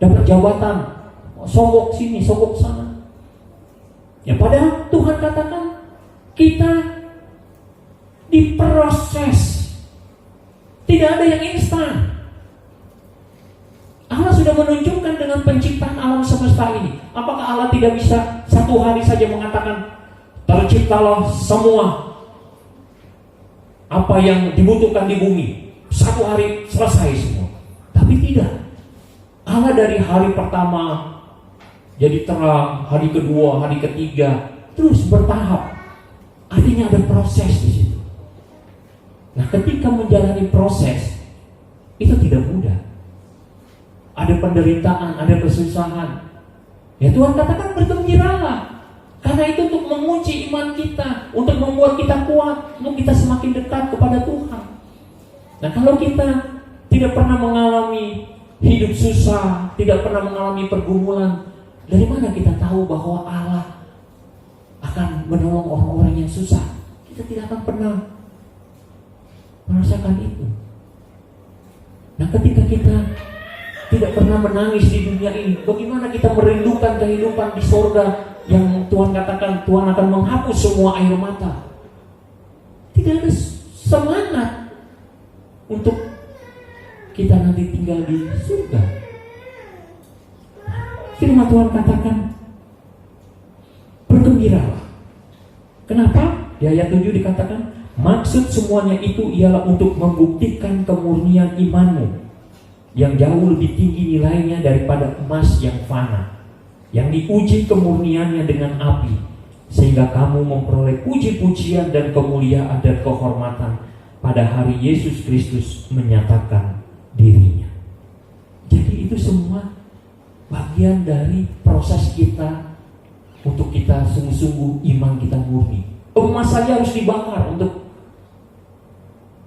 dapat jabatan, sogok sini, sogok sana. Ya padahal Tuhan katakan kita diproses. Tidak ada yang instan. Allah sudah menunjukkan dengan penciptaan alam semesta ini. Apakah Allah tidak bisa satu hari saja mengatakan terciptalah semua apa yang dibutuhkan di bumi, satu hari selesai semua? Tapi tidak. Allah dari hari pertama jadi terang, hari kedua, hari ketiga, terus bertahap. Artinya ada proses di situ. Nah, ketika menjalani proses itu tidak mudah. Ada penderitaan, ada kesusahan. Ya Tuhan katakan bergembiralah. Karena itu untuk menguji iman kita, untuk membuat kita kuat, untuk kita semakin dekat kepada Tuhan. Nah, kalau kita tidak pernah mengalami hidup susah, tidak pernah mengalami pergumulan, dari mana kita tahu bahwa Allah akan menolong orang-orang yang susah? Kita tidak akan pernah merasakan itu. Nah, ketika kita tidak pernah menangis di dunia ini, bagaimana kita merindukan kehidupan di sorga yang Tuhan katakan Tuhan akan menghapus semua air mata? Tidak ada semangat untuk kita nanti tinggal di surga. Firman Tuhan katakan bergembiralah. Kenapa? Di ayat 7 dikatakan maksud semuanya itu ialah untuk membuktikan kemurnian imanmu yang jauh lebih tinggi nilainya daripada emas yang fana, yang diuji kemurniannya dengan api, sehingga kamu memperoleh puji-pujian dan kemuliaan dan kehormatan pada hari Yesus Kristus menyatakan dirinya. Jadi itu semua bagian dari proses kita untuk kita sungguh-sungguh iman kita murni. Emas saja harus dibakar untuk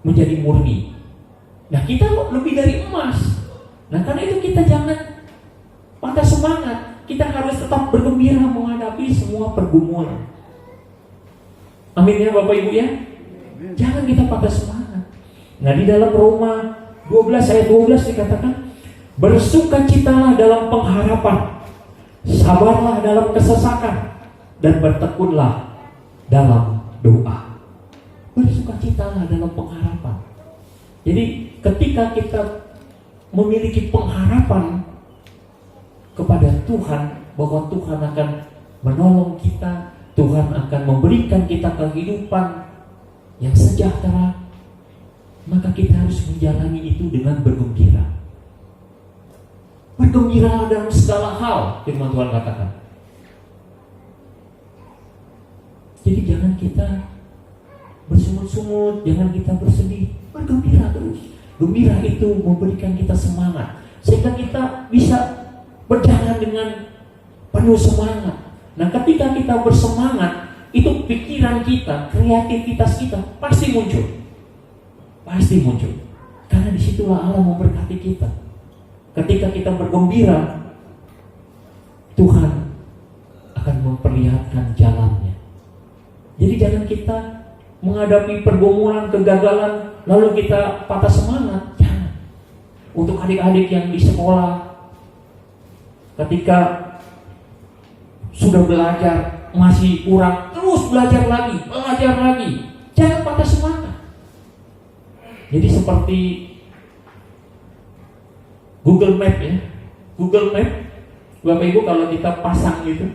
menjadi murni. Nah, kita lebih dari emas. Nah, karena itu kita jangan patah semangat. Kita harus tetap bergembira menghadapi semua pergumulan. Amin ya Bapak Ibu ya. Jangan kita patah semangat. Nah, di dalam Roma 12 ayat 12 dikatakan bersukacitalah dalam pengharapan, sabarlah dalam kesesakan, dan bertekunlah dalam doa. Bersukacitalah dalam pengharapan. Jadi ketika kita memiliki pengharapan kepada Tuhan bahwa Tuhan akan menolong kita, Tuhan akan memberikan kita kehidupan yang sejahtera, maka kita harus menjalani itu dengan bergembira. Bergembira dalam segala hal, firman Tuhan katakan. Jadi jangan kita bersungut-sungut, jangan kita bersedih, bergembira terus. Gembira itu memberikan kita semangat, sehingga kita bisa berjalan dengan penuh semangat. Nah, ketika kita bersemangat, itu pikiran kita, kreativitas kita pasti muncul. Pasti muncul. Karena disitulah Allah memberkati kita. Ketika kita bergembira, Tuhan akan memperlihatkan jalannya. Jadi jangan kita menghadapi pergumulan, kegagalan, lalu kita patah semangat. Jangan. Untuk adik-adik yang di sekolah, ketika sudah belajar masih kurang, terus belajar lagi. Jangan patah semangat. Jadi seperti Google Map ya. Google Map, Bapak Ibu kalau kita pasang gitu,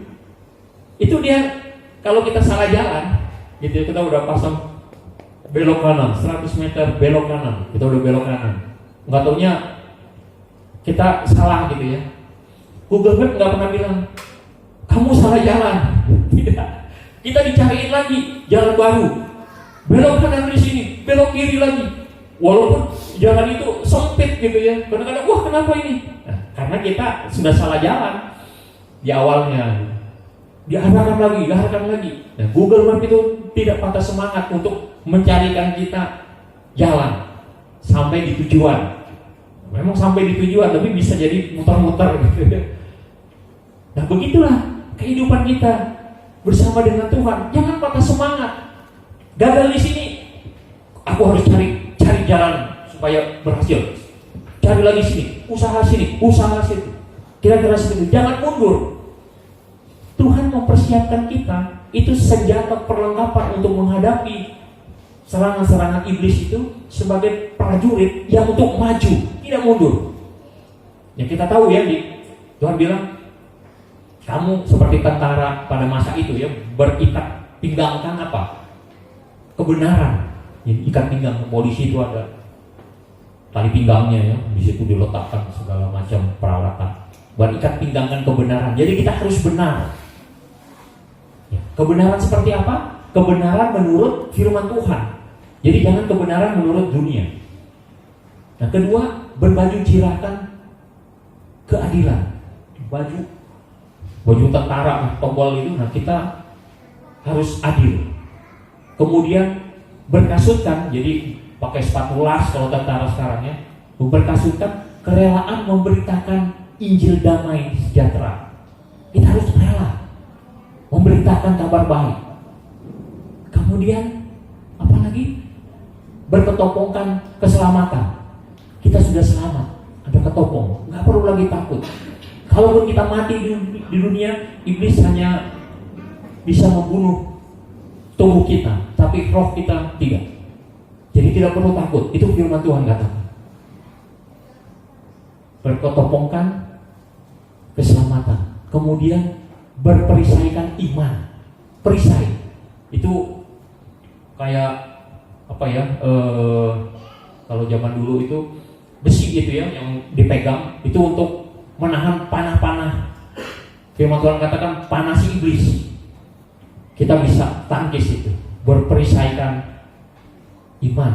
itu dia kalau kita salah jalan, gitu kita udah pasang belok kanan, 100 meter belok kanan, kita udah belok kanan. Nggak taunya kita salah gitu ya. Google Map nggak pernah bilang kamu salah jalan. Tidak. Kita dicariin lagi jalan baru. Belok kanan di sini, belok kiri lagi. Walaupun jalan itu sempit gitu ya. Kadang-kadang wah kenapa ini? Nah, karena kita sudah salah jalan. di awalnya, diarahkan lagi. Nah, Google Map itu tidak patah semangat untuk mencarikan kita jalan sampai di tujuan. Memang sampai di tujuan, tapi bisa jadi muter-muter gitu. Nah, begitulah kehidupan kita bersama dengan Tuhan. Jangan patah semangat. Gagal di sini, aku harus cari jalan supaya berhasil. Cari lagi sini, usaha situ. Kira-kira seperti itu. Jangan mundur. Tuhan mempersiapkan kita itu senjata perlengkapan untuk menghadapi serangan-serangan iblis itu sebagai prajurit yang untuk maju, tidak mundur. Ya kita tahu ya, Tuhan bilang kamu seperti tentara pada masa itu ya, berikat pinggangkan apa? Kebenaran. Jadi ikat pinggang polisi itu ada tali pinggangnya ya, di situ diletakkan segala macam peralatan. Berikat pinggangkan kebenaran. Jadi kita harus benar. Ya, kebenaran seperti apa? Kebenaran menurut firman Tuhan. Jadi jangan kebenaran menurut dunia. Nah, kedua, berbaju jirakan keadilan. Baju tentara tobel itu, nah kita harus adil. Kemudian berkasutkan, jadi pakai sepatu las kalau tentara sekarang ya, berkasutkan kerelaan memberitakan Injil damai sejahtera. Kita harus rela memberitakan kabar baik. Kemudian apa lagi? Berketopongkan keselamatan. Kita sudah selamat, ada ketopong, nggak perlu lagi takut. Kalaupun kita mati di dunia, iblis hanya bisa membunuh tubuh kita, tapi roh kita tidak. Jadi tidak perlu takut. Itu firman Tuhan katakan. Berketopongkan keselamatan. Kemudian berperisaikan iman. Perisai itu kayak apa ya? Kalau zaman dulu itu besi gitu ya, yang dipegang itu untuk menahan panah-panah. Firman Tuhan katakan panasi iblis. Kita bisa tangkis itu. Berperisaikan iman.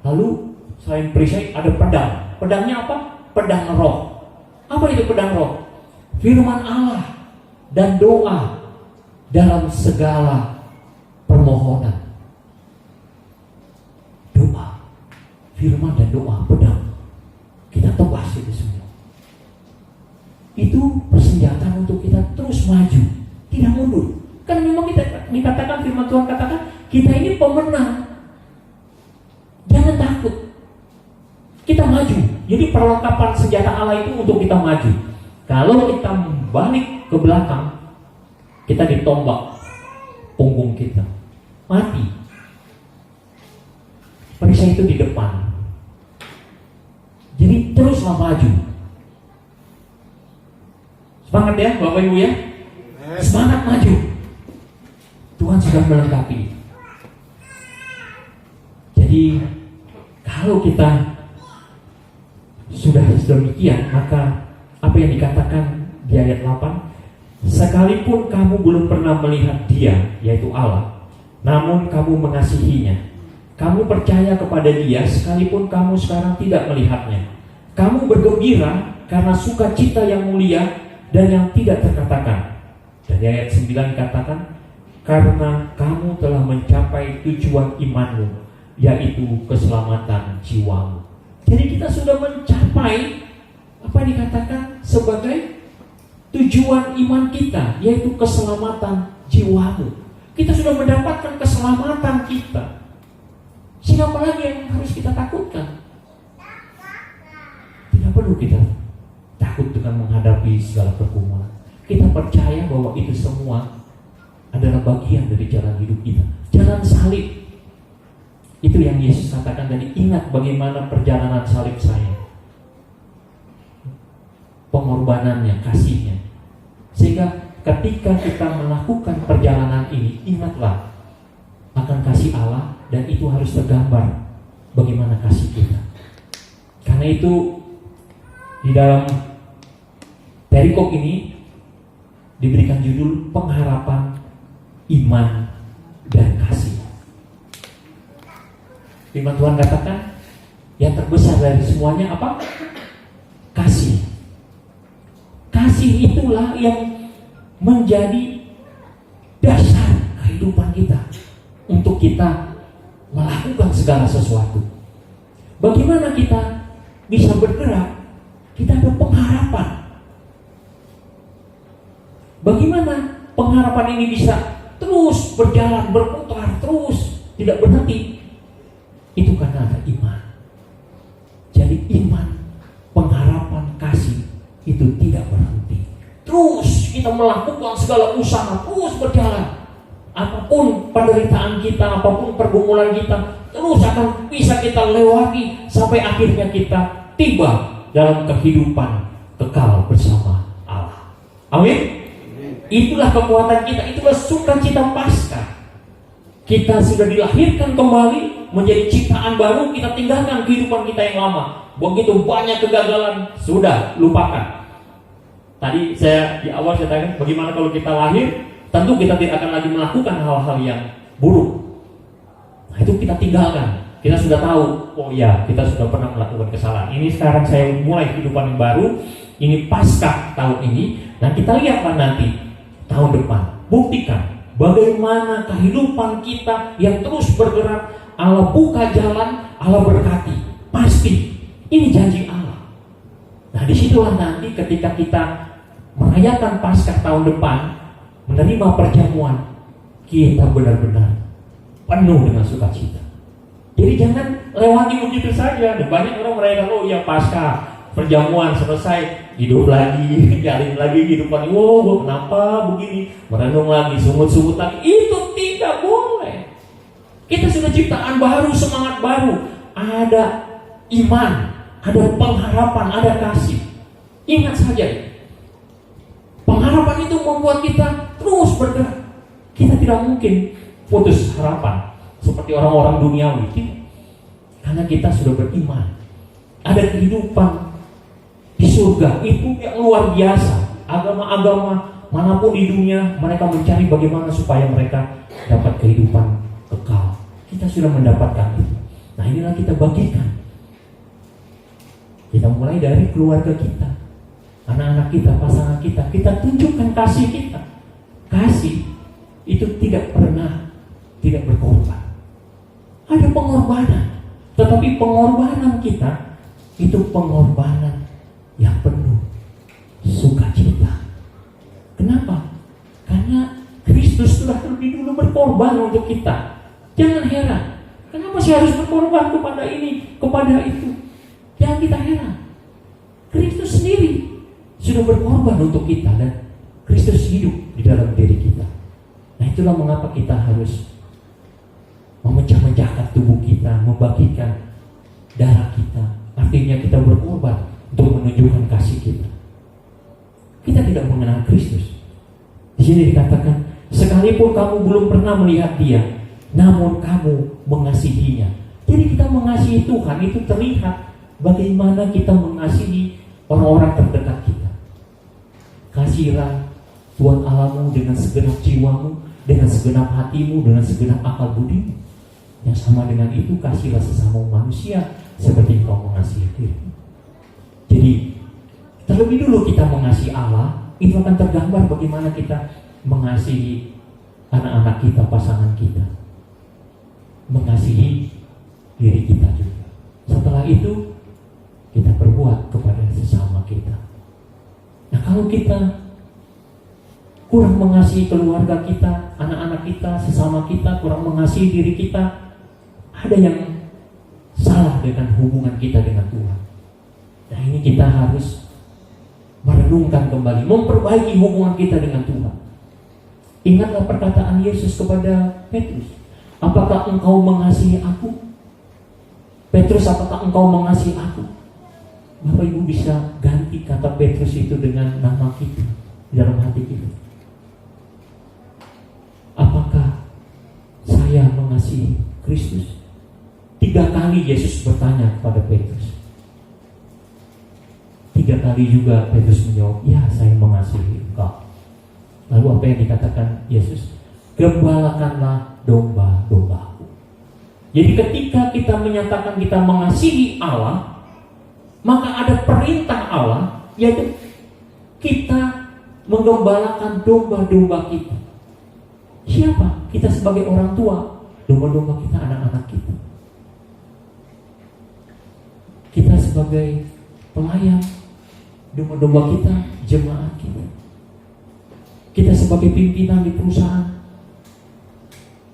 Lalu selain perisai ada pedang. Pedangnya apa? Pedang roh. Apa itu pedang roh? Firman Allah dan doa dalam segala permohonan. Doa, firman dan doa, pedang. Kita tebas itu semua. Itu persenjataan untuk kita terus maju, tidak mundur. Karena memang kita dikatakan, firman Tuhan katakan kita ini pemenang. Jangan takut. Kita maju. Jadi perlengkapan senjata Allah itu untuk kita maju. Kalau kita balik ke belakang, kita ditombak punggung kita, mati. Perisai itu di depan. Jadi teruslah maju. Semangat ya Bapak Ibu ya. Semangat maju. Tuhan sudah melengkapi. Jadi kalau kita sudah demikian, maka apa yang dikatakan di ayat 8, sekalipun kamu belum pernah melihat Dia, yaitu Allah, namun kamu mengasihinya. Kamu percaya kepada Dia sekalipun kamu sekarang tidak melihatnya. Kamu bergembira karena sukacita yang mulia dan yang tidak terkatakan. Dan di ayat 9 dikatakan, karena kamu telah mencapai tujuan imanmu, yaitu keselamatan jiwamu. Jadi kita sudah mencapai apa yang dikatakan sebagai tujuan iman kita, yaitu keselamatan jiwamu. Kita sudah mendapatkan keselamatan kita. Siapa lagi yang harus kita takutkan? Tidak perlu kita takut dengan menghadapi segala pergumulan. Kita percaya bahwa itu semua adalah bagian dari jalan hidup kita. Jalan salib. Itu yang Yesus katakan tadi, ingat bagaimana perjalanan salib saya. Pengorbanannya, kasihnya. Sehingga ketika kita melakukan perjalanan ini, ingatlah akan kasih Allah, dan itu harus tergambar bagaimana kasih kita. Karena itu di dalam perikop ini diberikan judul pengharapan, iman, dan kasih. Firman Tuhan katakan yang terbesar dari semuanya apa? Kasih. Kasih itulah yang menjadi dasar kehidupan kita untuk kita melakukan segala sesuatu. Bagaimana kita bisa bergerak? Kita ada pengharapan. Bagaimana pengharapan ini bisa terus berjalan, berputar, terus tidak berhenti? Itu karena ada iman. Jadi iman, pengharapan, kasih itu tidak berhenti. Terus kita melakukan segala usaha, terus berjalan. Apapun penderitaan kita, apapun pergumulan kita, terus akan bisa kita lewati sampai akhirnya kita tiba dalam kehidupan kekal bersama Allah. Amin. Itulah kekuatan kita, itulah sukacita Paskah. Kita sudah dilahirkan kembali menjadi ciptaan baru, kita tinggalkan kehidupan kita yang lama. Begitu banyak kegagalan, sudah lupakan. Tadi saya di awal saya tanya, bagaimana kalau kita lahir, tentu kita tidak akan lagi melakukan hal-hal yang buruk. Nah, itu kita tinggalkan. Kita sudah tahu, oh ya, kita sudah pernah melakukan kesalahan. Ini sekarang saya mulai kehidupan yang baru. Ini Paskah tahun ini. Nah, kita lihatlah nanti tahun depan. Buktikan bagaimana kehidupan kita yang terus bergerak. Allah buka jalan, Allah berkati. Pasti ini janji Allah. Nah, disitulah nanti ketika kita merayakan Paskah tahun depan, menerima perjamuan, kita benar-benar penuh dengan sukacita. Jadi jangan lewati begitu saja. Banyak orang merayakan, oh ya Paskah, perjamuan selesai, hidup lagi, jalin lagi kehidupan. Oh, kenapa begini? Merenung lagi, sungut-sungut lagi. Itu tidak boleh. Kita sudah ciptaan baru, semangat baru. Ada iman, ada pengharapan, ada kasih. Ingat saja, pengharapan itu membuat kita terus bergerak. Kita tidak mungkin putus harapan seperti orang-orang duniawi. Karena kita sudah beriman. Ada kehidupan di surga itu yang luar biasa. Agama-agama manapun di dunia, mereka mencari bagaimana supaya mereka dapat kehidupan kekal. Kita sudah mendapatkan itu. Nah, inilah kita bagikan. Kita mulai dari keluarga kita, anak-anak kita, pasangan kita. Kita tunjukkan kasih kita. Kasih itu tidak pernah tidak berkorban. Ada pengorbanan, tetapi pengorbanan kita itu pengorbanan yang penuh sukacita. Kenapa? Karena Kristus telah lebih dulu berkorban untuk kita. Jangan heran, kenapa sih harus berkorban kepada ini, kepada itu? Jangan kita heran. Kristus sendiri sudah berkorban untuk kita dan Kristus hidup di dalam diri kita. Nah, itulah mengapa kita harus memecah-mecahkan tubuh kita, membagikan darah kita. Artinya kita berkorban untuk menunjukkan kasih kita. Kita tidak mengenal Kristus. Di sini dikatakan, sekalipun kamu belum pernah melihat Dia, namun kamu mengasihinya. Jadi kita mengasihi Tuhan itu terlihat bagaimana kita mengasihi orang-orang terdekat kita. Kasihilah Tuhan Allahmu dengan segenap jiwamu, dengan segenap hatimu, dengan segenap akal budimu. Yang sama dengan itu, kasihlah sesama manusia seperti engkau mengasihi dirimu. Jadi terlebih dulu kita mengasihi Allah, itu akan tergambar bagaimana kita mengasihi anak-anak kita, pasangan kita, mengasihi diri kita juga. Setelah itu kita perbuat kepada sesama kita. Nah, kalau kita kurang mengasihi keluarga kita, anak-anak kita, sesama kita, kurang mengasihi diri kita, ada yang salah dengan hubungan kita dengan Tuhan. Nah, ini kita harus merenungkan kembali, memperbaiki hubungan kita dengan Tuhan. Ingatlah perkataan Yesus kepada Petrus, apakah engkau mengasihi aku? Petrus, apakah engkau mengasihi aku? Bapak Ibu bisa ganti kata Petrus itu dengan nama kita di dalam hati kita. Apakah saya mengasihi Kristus? 3 kali Yesus bertanya kepada Petrus. 3 kali juga Petrus menjawab, ya saya mengasihi engkau. Lalu apa yang dikatakan Yesus? Gembalakanlah domba-dombaku. Jadi ketika kita menyatakan kita mengasihi Allah, maka ada perintah Allah, yaitu kita menggembalakan domba-domba kita. Siapa? Kita sebagai orang tua, domba-domba kita anak-anak kita. Kita sebagai pelayan, domba-domba kita jemaat kita. Kita sebagai pimpinan di perusahaan,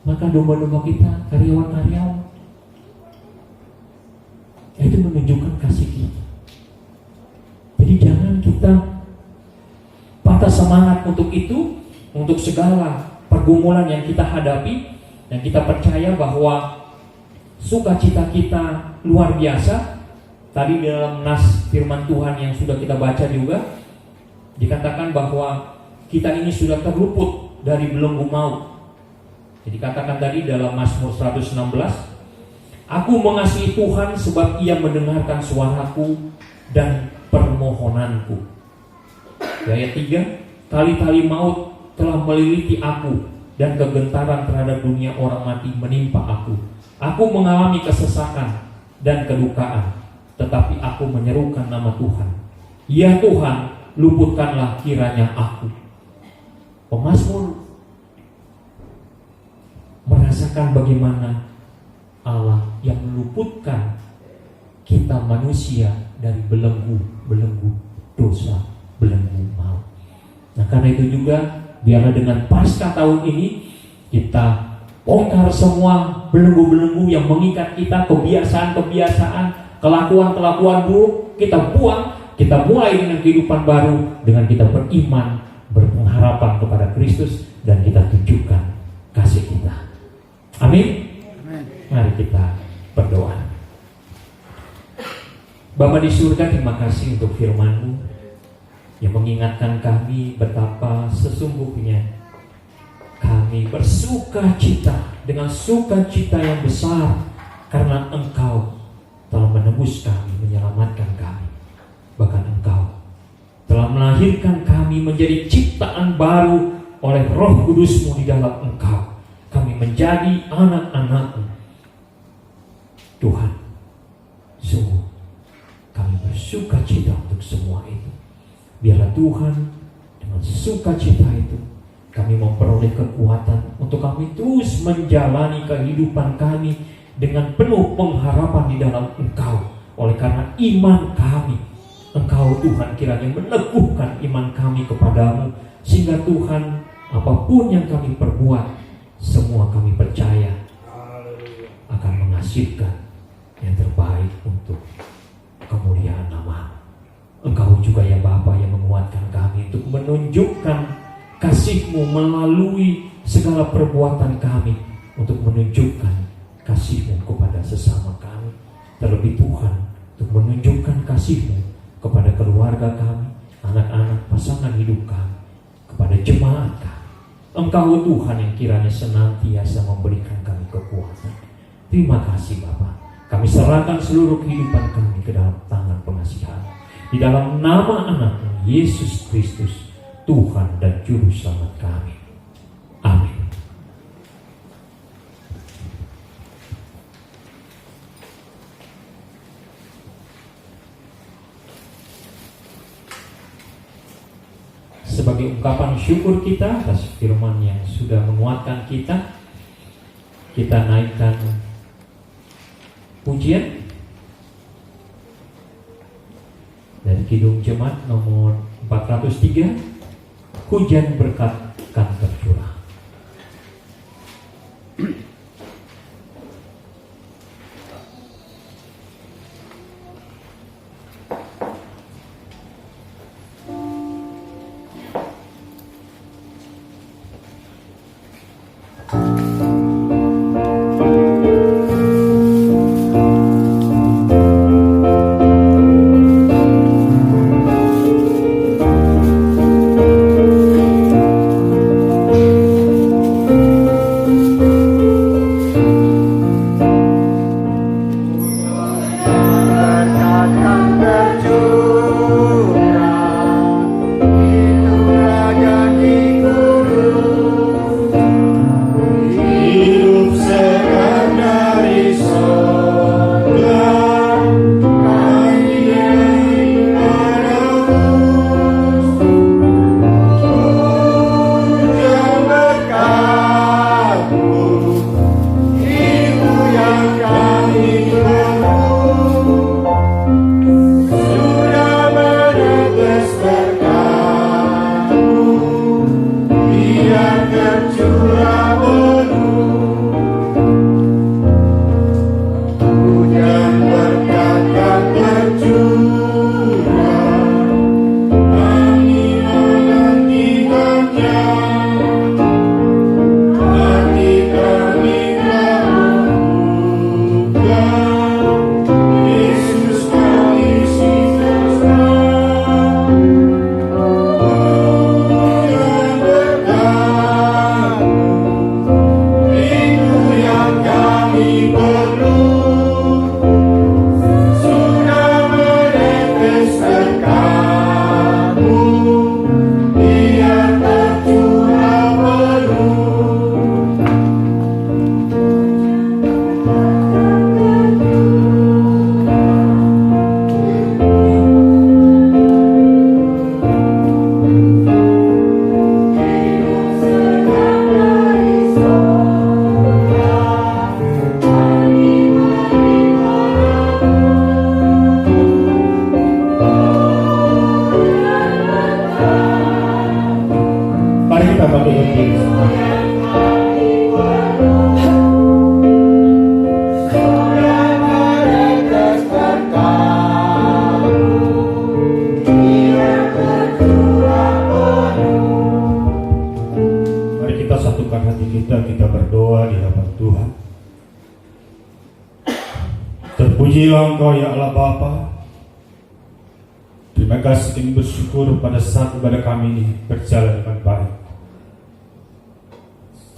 maka domba-domba kita karyawan-karyawan. Itu menunjukkan kasih kita. Jadi jangan kita patah semangat untuk itu, untuk segala pergumulan yang kita hadapi, dan kita percaya bahwa sukacita kita luar biasa. Tadi dalam nas firman Tuhan yang sudah kita baca juga dikatakan bahwa kita ini sudah terluput dari belenggu maut. Jadi katakan tadi dalam Mazmur 116, aku mengasihi Tuhan sebab Ia mendengarkan suaraku dan permohonanku. Ayat 3, tali-tali maut telah meliliti aku dan kegentaran terhadap dunia orang mati menimpa aku. Aku mengalami kesesakan dan kedukaan, tetapi aku menyerukan nama Tuhan. Ya Tuhan, luputkanlah kiranya aku. Pemazmur merasakan bagaimana Allah yang meluputkan kita manusia dari belenggu dosa, belenggu maut. Nah karena itu juga biarlah dengan Paskah tahun ini kita bongkar semua belenggu-belenggu yang mengikat kita, kebiasaan-kebiasaan, kelakuan-kelakuan buruk, kita buang, kita mulai dengan kehidupan baru, dengan kita beriman, berpengharapan kepada Kristus, dan kita tunjukkan kasih kita. Amin. Mari kita berdoa. Bapa di surga, terima kasih untuk firman-Mu yang mengingatkan kami betapa sesungguhnya kami bersuka cita dengan sukacita yang besar karena Engkau telah menebus kami, menyelamatkan kami. Bahkan Engkau telah melahirkan kami menjadi ciptaan baru oleh Roh Kudus-Mu di dalam Engkau. Kami menjadi anak-anak-Mu. Tuhan, sungguh kami bersuka cita untuk semua itu. Biarlah Tuhan dengan sukacita itu kami memperoleh kekuatan untuk kami terus menjalani kehidupan kami dengan penuh pengharapan di dalam Engkau. Oleh karena iman kami, Engkau Tuhan kiranya meneguhkan iman kami kepadamu, sehingga Tuhan apapun yang kami perbuat, semua kami percaya akan menghasilkan yang terbaik untuk kemuliaan nama. Engkau juga ya Bapa yang menguatkan kami untuk menunjukkan kasih-Mu melalui segala perbuatan kami, untuk menunjukkan kasih-Mu kepada sesama kami. Terlebih Tuhan, untuk menunjukkan kasih-Mu kepada keluarga kami, anak-anak, pasangan hidup kami, kepada jemaat kami. Engkau Tuhan yang kiranya senantiasa memberikan kami kekuatan. Terima kasih Bapa. Kami serahkan seluruh kehidupan kami ke dalam tangan pengasihan. Di dalam nama anak Yesus Kristus, Tuhan dan Juru Selamat kami. Amin. Sebagai ungkapan syukur kita atas firman yang sudah menguatkan kita, kita naikkan pujian dari Kidung Jemaat nomor 403, hujan berkat kan tercurah. sudah meneteskan kamu, biar tercurah penuh. Mari kita bangkitkan diri semuanya. Mari kita satukan hati kita berdoa di hadapan Tuhan. Terpujilah Engkau ya Allah Bapa. Terima kasih kami bersyukur pada saat ibadah kami ini berjalan dengan baik.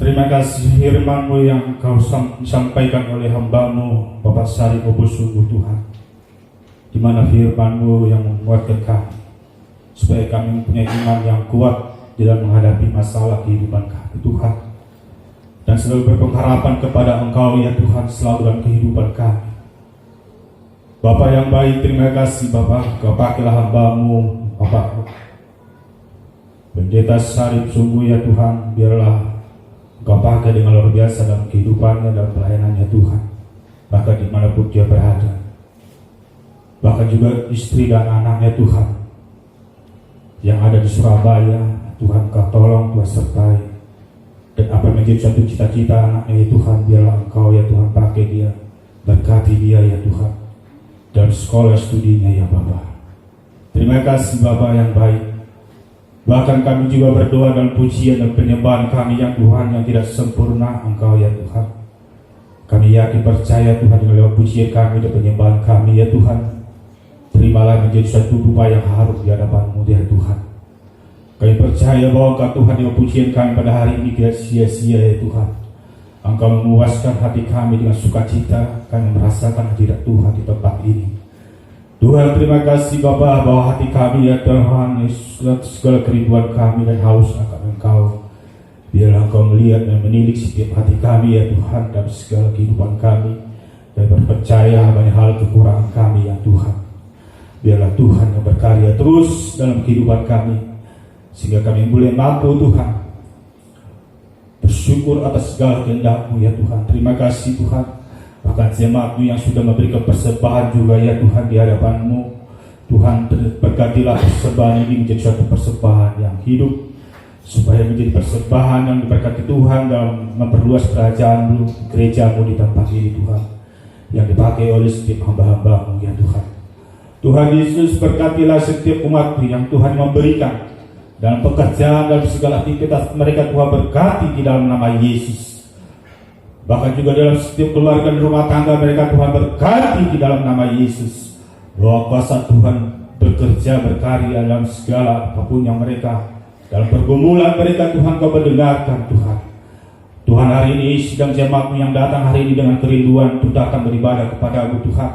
Terima kasih firman-Mu yang Engkau sampaikan oleh hamba-Mu Bapak Sari Obosungu Tuhan, di mana firman-Mu yang menguatkan kami supaya kami mempunyai iman yang kuat dalam menghadapi masalah kehidupan kami Tuhan, dan selalu berpengharapan kepada Engkau ya Tuhan selalu dalam kehidupan kami. Bapa yang baik, terima kasih Bapak, Kau pakailah hamba-Mu Bapak Pendeta Sarip sungguh ya Tuhan, biarlah Kau pakai dengan luar biasa dalam kehidupannya, dalam pelayanannya Tuhan, bahkan dimanapun dia berada, bahkan juga istri dan anaknya Tuhan yang ada di Surabaya. Tuhan Kau tolong, Tuhan sertai, dan apa yang menjadi satu cita-cita anaknya ya Tuhan, biarlah Engkau ya Tuhan pakai dia, berkati dia ya Tuhan dalam sekolah studinya ya Bapa. Terima kasih Bapa yang baik. Bahkan kami juga berdoa dan pujian dan penyembahan kami yang Tuhan yang tidak sempurna Engkau ya Tuhan. Kami yakin percaya Tuhan dengan lewat pujian kami dan penyembahan kami ya Tuhan, terimalah menjadi suatu rupa yang harum di hadapan-Mu ya Tuhan. Kami percaya bahwa Engkau Tuhan dengan pujian kami pada hari ini tidak sia-sia ya Tuhan. Engkau memuaskan hati kami dengan sukacita, kami merasakan hadirat Tuhan di tempat ini. Tuhan terima kasih Bapa bahwa hati kami ya Tuhan, segala kerinduan kami dan haus akan Engkau, biarlah Engkau melihat dan menilik setiap hati kami ya Tuhan dalam segala kehidupan kami, dan berpercaya banyak hal kekurangan kami ya Tuhan. Biarlah Tuhan yang berkarya terus dalam kehidupan kami, sehingga kami boleh mampu Tuhan bersyukur atas segala kehendak-Mu ya Tuhan. Terima kasih Tuhan, bahkan jemaat-Mu yang sudah memberikan persembahan juga ya Tuhan di hadapan-Mu. Tuhan berkatilah persembahan ini menjadi suatu persembahan yang hidup, supaya menjadi persembahan yang diberkati Tuhan dalam memperluas kerajaan-Mu, gereja-Mu di tempat ini Tuhan, yang dipakai oleh setiap hamba-hamba-Mu ya Tuhan. Tuhan Yesus berkatilah setiap umat-Mu yang Tuhan memberikan dalam pekerjaan, dalam segala aktivitas mereka Tuhan berkati di dalam nama Yesus. Bahkan juga dalam setiap keluarga dan rumah tangga mereka Tuhan berkati di dalam nama Yesus. Bahwa kuasa Tuhan bekerja berkarya dalam segala apapun yang mereka, dalam pergumulan mereka Tuhan Kau mendengarkan Tuhan. Tuhan hari ini sidang jemaat-Mu yang datang hari ini dengan kerinduan untuk datang beribadah kepada-Mu Tuhan.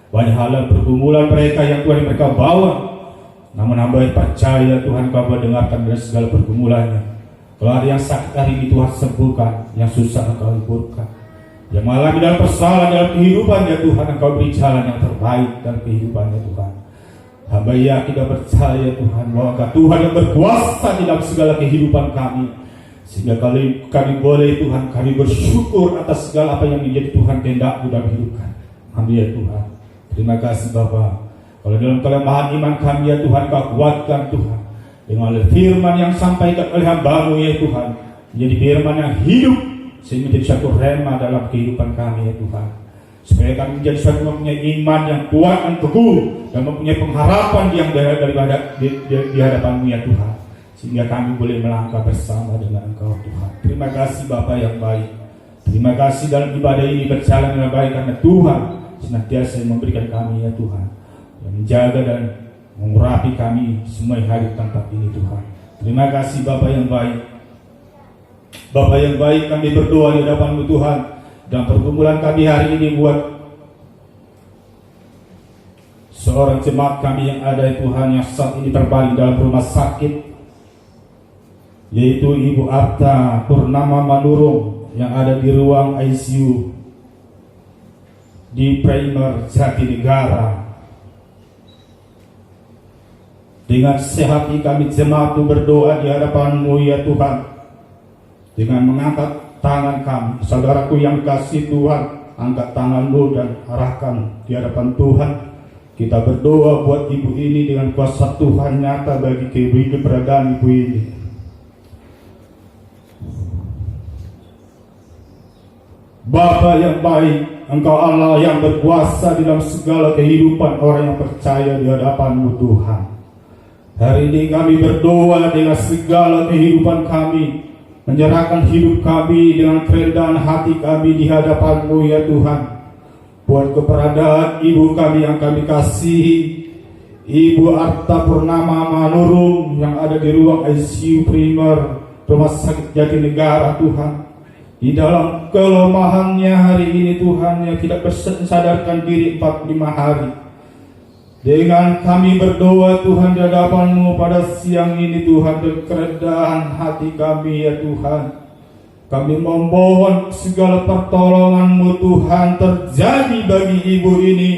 Banyak hal pergumulan mereka yang Tuhan mereka bawa, namun hamba percaya Tuhan Kau mendengarkan dari segala pergumulannya. Kalau ada yang sakit hari ini Tuhan sembuhkan, yang susah Engkau hiburkan, yang mengalami dalam persoalan dalam kehidupannya Tuhan Engkau beri jalan yang terbaik dalam kehidupannya Tuhan. Hamba yakin dan percaya Tuhan bahwa Tuhan yang berkuasa di dalam segala kehidupan kami, sehingga kami boleh Tuhan kami bersyukur atas segala apa yang menjadi Tuhan kehendak-Mu dalam hidup kami. Amin ya Tuhan. Terima kasih Bapa. Kalau dalam kelemahan iman kami ya Tuhan Kau kuatkan Tuhan dengan firman yang sampaikan oleh hamba-Mu ya Tuhan, menjadi firman yang hidup sehingga menjadi satu rema dalam kehidupan kami ya Tuhan, supaya kami menjadi suatu mempunyai iman yang kuat dan teguh, dan mempunyai pengharapan yang di hadapan-Mu ya Tuhan, sehingga kami boleh melangkah bersama dengan Engkau Tuhan. Terima kasih Bapa yang baik. Terima kasih dalam ibadah ini berjalan dengan baik karena Tuhan senantiasa memberikan kami ya Tuhan, yang menjaga dan mengurapi kami semua hari tempat ini Tuhan. Terima kasih Bapa yang baik. Bapa yang baik, kami berdoa di hadapan-Mu Tuhan, Dan pergumulan kami hari ini buat seorang jemaat kami yang ada Tuhan yang saat ini terbaring dalam rumah sakit, yaitu Ibu Arta Purnama Manurung yang ada di ruang ICU di Primer Jatinegara. Dengan sehat kami jemaat itu berdoa di hadapan-Mu ya Tuhan, dengan mengangkat tangan kami. Saudaraku yang kasih Tuhan, angkat tangan-Mu dan arahkan di hadapan Tuhan. Kita berdoa buat ibu ini dengan kuasa Tuhan nyata bagi keberadaan ibu ini. Bapa yang baik, Engkau Allah yang berkuasa di dalam segala kehidupan orang yang percaya di hadapan-Mu Tuhan. Hari ini kami berdoa dengan segala kehidupan kami, menyerahkan hidup kami dengan kerendahan hati kami di hadapan-Mu ya Tuhan. Buat keberadaan ibu kami yang kami kasihi, Ibu Arta Purnama Manurung yang ada di ruang ICU Primer Rumah Sakit Jatinegara Tuhan. Di dalam kelemahannya hari ini Tuhan, yang tidak sadarkan diri 45 hari. Dengan kami berdoa Tuhan di hadapan-Mu pada siang ini Tuhan, dengan kerendahan hati kami ya Tuhan, kami memohon segala pertolongan-Mu Tuhan terjadi bagi ibu ini.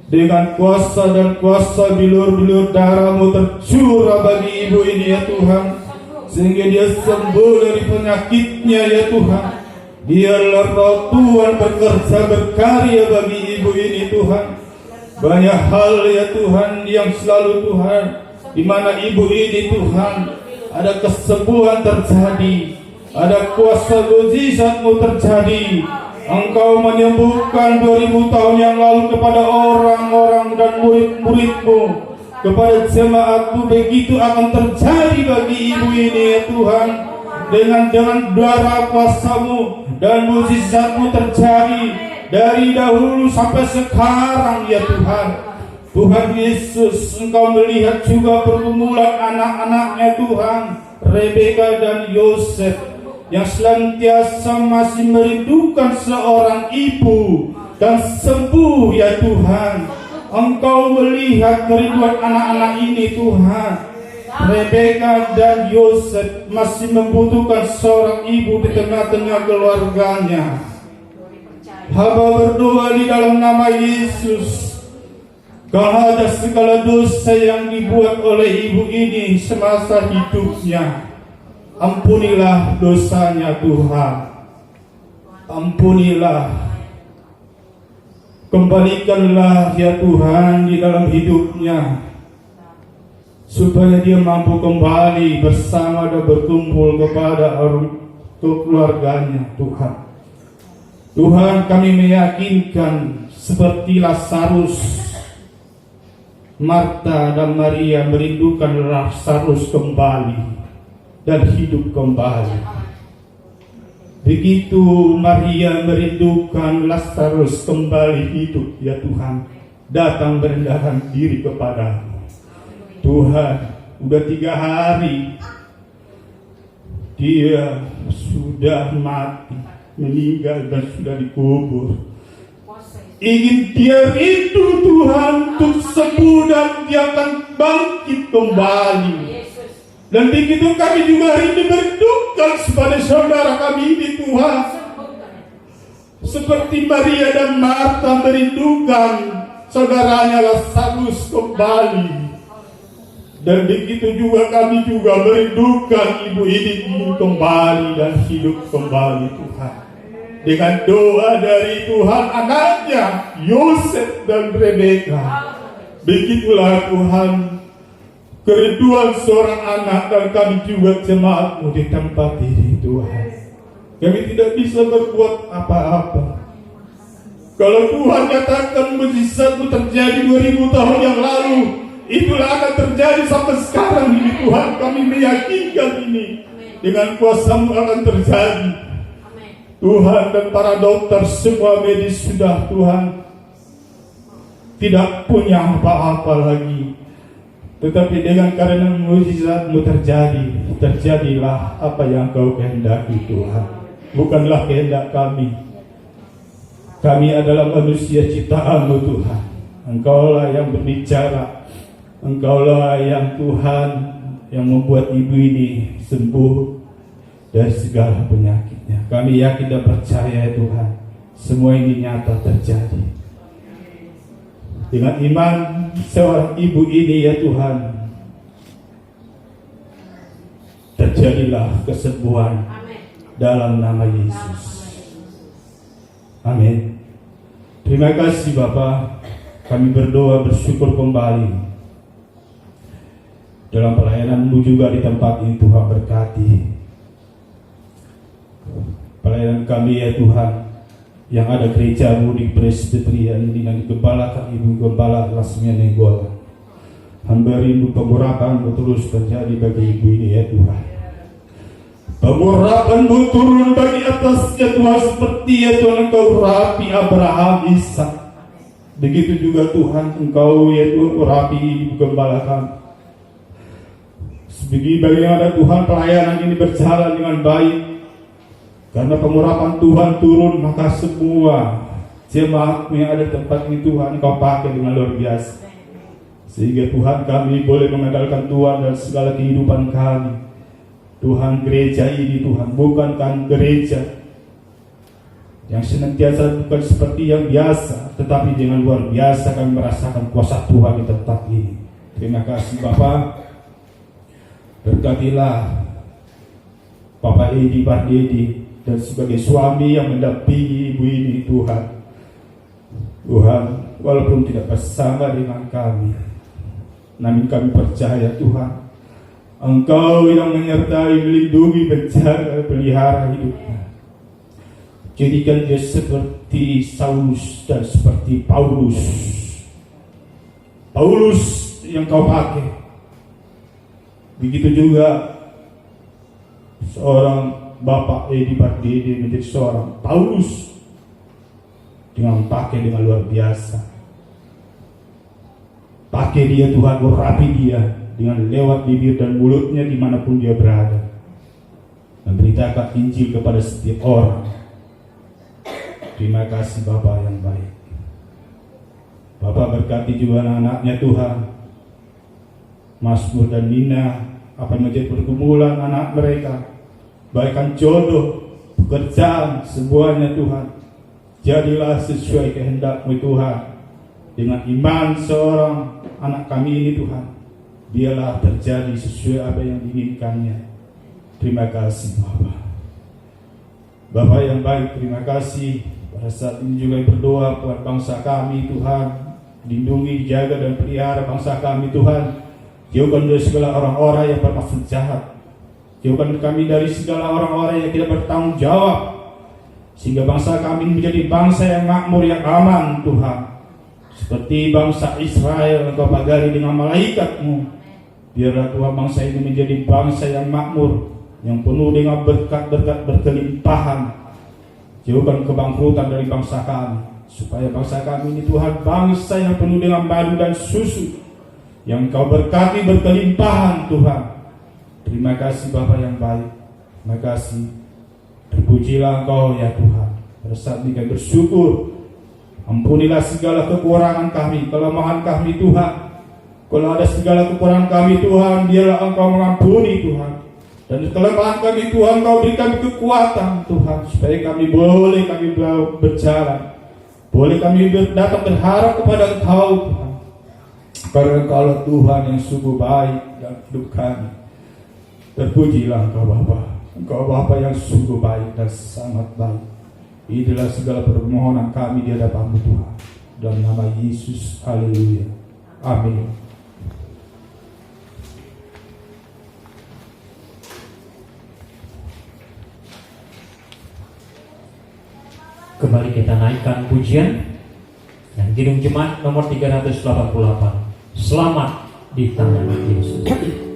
Dengan kuasa dan kuasa bilur-bilur darah-Mu tercurah bagi ibu ini ya Tuhan, sehingga dia sembuh dari penyakitnya ya Tuhan. Biarlah Roh Tuhan bekerja berkarya bagi ibu ini Tuhan. Banyak hal ya Tuhan yang selalu Tuhan, di mana ibu ini Tuhan ada kesembuhan terjadi, ada kuasa mukjizat-Mu terjadi. Engkau menyembuhkan 2000 tahun yang lalu kepada orang-orang dan murid-murid-Mu, kepada jemaat-Mu. Begitu akan terjadi bagi ibu ini ya Tuhan. Dengan darah kuasa-Mu dan mukjizat-Mu terjadi dari dahulu sampai sekarang ya Tuhan. Tuhan Yesus, Engkau melihat juga pergumulan anak-anaknya Tuhan, Rebeka dan Yosef, yang senantiasa masih merindukan seorang ibu dan sembuh ya Tuhan. Engkau melihat kerinduan anak-anak ini Tuhan. Rebeka dan Yosef masih membutuhkan seorang ibu di tengah-tengah keluarganya. Hamba berdoa di dalam nama Yesus, kalau ada segala dosa yang dibuat oleh ibu ini semasa hidupnya, ampunilah dosanya Tuhan. Ampunilah, kembalikanlah ya Tuhan di dalam hidupnya, supaya dia mampu kembali bersama dan berkumpul kepada keluarganya Tuhan. Tuhan, kami meyakinkan seperti Lazarus, Marta dan Maria merindukan Lazarus kembali dan hidup kembali. Begitu Maria merindukan Lazarus kembali hidup ya Tuhan, datang merendahkan diri kepada-Mu. Tuhan, udah 3 hari dia sudah mati, meninggal dan sudah dikubur. Ingin dia rindu Tuhan untuk sembuh dan dia akan bangkit kembali. Dan begitu kami juga rindu berduka kepada saudara kami ini Tuhan, seperti Maria dan Marta merindukan saudaranya Lazarus kembali. Dan begitu juga kami juga merindukan ibu ini kembali dan hidup kembali Tuhan. Dengan doa dari Tuhan anaknya Yosef dan Rebeka, begitulah Tuhan kerinduan seorang anak dan kami juga jemaat-Mu di tempat ini Tuhan. Kami tidak bisa berbuat apa-apa. Kalau Tuhan katakan mukjizat-Mu terjadi 2000 tahun yang lalu, itulah akan terjadi sampai sekarang ini Tuhan. Kami meyakinkan ini dengan kuasa-Mu akan terjadi Tuhan. Dan para dokter semua medis sudah Tuhan tidak punya apa-apa lagi, tetapi dengan karena mukjizat-Mu terjadilah apa yang Kau kehendaki Tuhan. Bukanlah kehendak kami, Kami adalah manusia ciptaan-Mu Tuhan. Engkaulah yang berbicara. Engkaulah yang Tuhan yang membuat ibu ini sembuh dari segala penyakitnya. Kami yakin dan percaya Tuhan, semua ini nyata terjadi. Dengan iman seorang ibu ini ya Tuhan, terjadilah kesembuhan dalam nama Yesus. Amin. Terima kasih Bapa. Kami berdoa bersyukur kembali dalam pelayanan-Mu juga di tempat ini. Tuhan berkati pelayanan kami ya Tuhan, yang ada gereja-Mu di Presbyterian ini dan digembalakan Ibu Gembala Lasmia Nenggolan. Hamba rindu pengurapan-Mu terus terjadi bagi ibu ini ya Tuhan. Pengurapan-Mu turun bagi atasnya Tuhan, seperti ya Tuhan Engkau urapi Abraham, Ishak. Begitu juga Tuhan Engkau ya Tuhan urapi Ibu Gembala kami. Bagaimana Tuhan pelayanan ini berjalan dengan baik, karena pengurapan Tuhan turun, maka semua jemaat yang ada di tempat ini Tuhan Engkau pakai dengan luar biasa, sehingga Tuhan kami boleh mengandalkan Tuhan dan segala kehidupan kami. Tuhan gereja ini Tuhan bukankan gereja yang senantiasa bukan seperti yang biasa, tetapi dengan luar biasa kami merasakan kuasa Tuhan di tempat ini. Terima kasih Bapa. Berkatilah Bapak Edi Pardedi dan sebagai suami yang mendampingi ibu ini Tuhan. Tuhan, walaupun tidak bersama dengan kami, namun kami percaya Tuhan, Engkau yang menyertai, melindungi, menjaga, pelihara hidupnya. Jadikan dia seperti Saulus dan seperti Paulus. Paulus yang Kau pakai. Begitu juga seorang Bapak Edi Pardede menjadi seorang Paulus dengan pakai dengan luar biasa. Pakai dia Tuhan, urapi dia dengan lewat bibir dan mulutnya dimanapun dia berada, memberitakan Injil kepada setiap orang. Terima kasih Bapak yang baik. Bapak berkati juga anak-anaknya Tuhan, Mazmur dan Nina, apa yang menjadi pergumulan anak mereka, baikkan jodoh, pekerjaan, semuanya Tuhan. Jadilah sesuai kehendak-Mu Tuhan. Dengan iman seorang anak kami ini Tuhan, biarlah terjadi sesuai apa yang diinginkannya. Terima kasih Bapak. Bapak yang baik, terima kasih. Pada saat ini juga berdoa buat bangsa kami Tuhan. Lindungi, jaga dan pelihara bangsa kami Tuhan. Jauhkan dari segala orang-orang yang bermaksud jahat. Jauhkan kami dari segala orang-orang yang tidak bertanggung jawab, sehingga bangsa kami menjadi bangsa yang makmur, yang aman Tuhan. Seperti bangsa Israel Engkau pagari dengan malaikat-Mu. Biarlah Tuhan bangsa ini menjadi bangsa yang makmur, yang penuh dengan berkat-berkat berkelimpahan. Jauhkan kebangkrutan dari bangsa kami, supaya bangsa kami ini Tuhan bangsa yang penuh dengan madu dan susu, yang Kau berkati berkelimpahan Tuhan. Terima kasih Bapa yang baik. Terima kasih. Terpujilah Engkau ya Tuhan. Pada saat ini kami bersyukur. Ampunilah segala kekurangan kami, kelemahan kami Tuhan. Kalau ada segala kekurangan kami Tuhan, biarlah Engkau mengampuni Tuhan. Dan kelemahan kami Tuhan, Kau beri kami kekuatan Tuhan, supaya kami boleh berjalan. Boleh kami datang berharap kepada Engkau Tuhan. Karena Engkaulah Tuhan yang sungguh baik dalam hidup kami. Terpujilah Engkau Bapa. Engkau Bapa yang sungguh baik dan sangat baik. Inilah segala permohonan kami di hadapan-Mu Tuhan. Dalam nama Yesus, haleluya. Amin. Kembali kita naikkan pujian dan Kidung Jemaat nomor 388. Selamat di tangan Yesus. Yesus,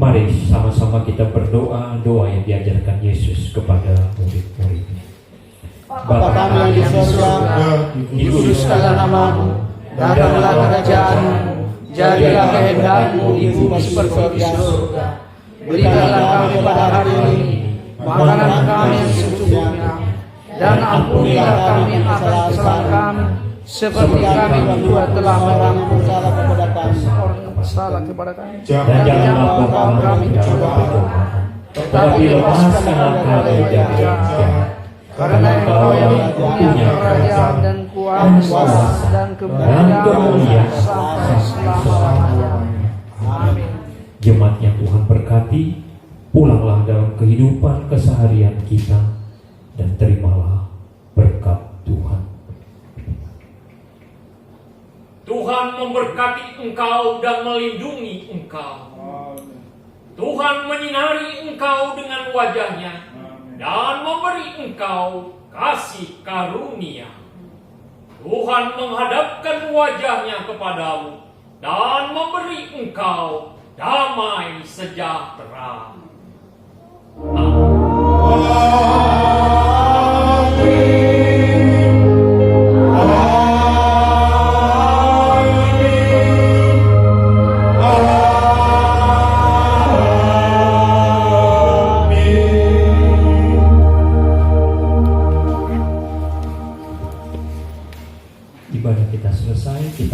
Mari sama-sama kita berdoa, doa yang diajarkan Yesus kepada murid-muridnya. Bapa kami yang di surga, dikuduskanlah namamu, datanglah kerajaanmu, jadilah kehendakmu di bumi seperti di surga. Berikanlah kami pada hari ini makanan kami yang secukupnya, dan ampunilah kami akan kesalahan kami, seperti kami juga telah mengampuni salah kepada kami, orang yang bersalah kepada kami. Dan janganlah bawa kami dalam pencobaan, tetapi lepaskanlah kami dari jahat. Karena Engkau yang punya kerajaan dan kuasa dan kemuliaan sampai selama-lamanya. Amin. Jemaat yang Tuhan berkati, pulanglah dalam kehidupan keseharian kita dan terimalah berkat Tuhan. Tuhan memberkati engkau dan melindungi engkau. Tuhan menyinari engkau dengan wajahnya dan memberi engkau kasih karunia. Tuhan menghadapkan wajahnya kepadamu dan memberi engkau damai sejahtera. Amin.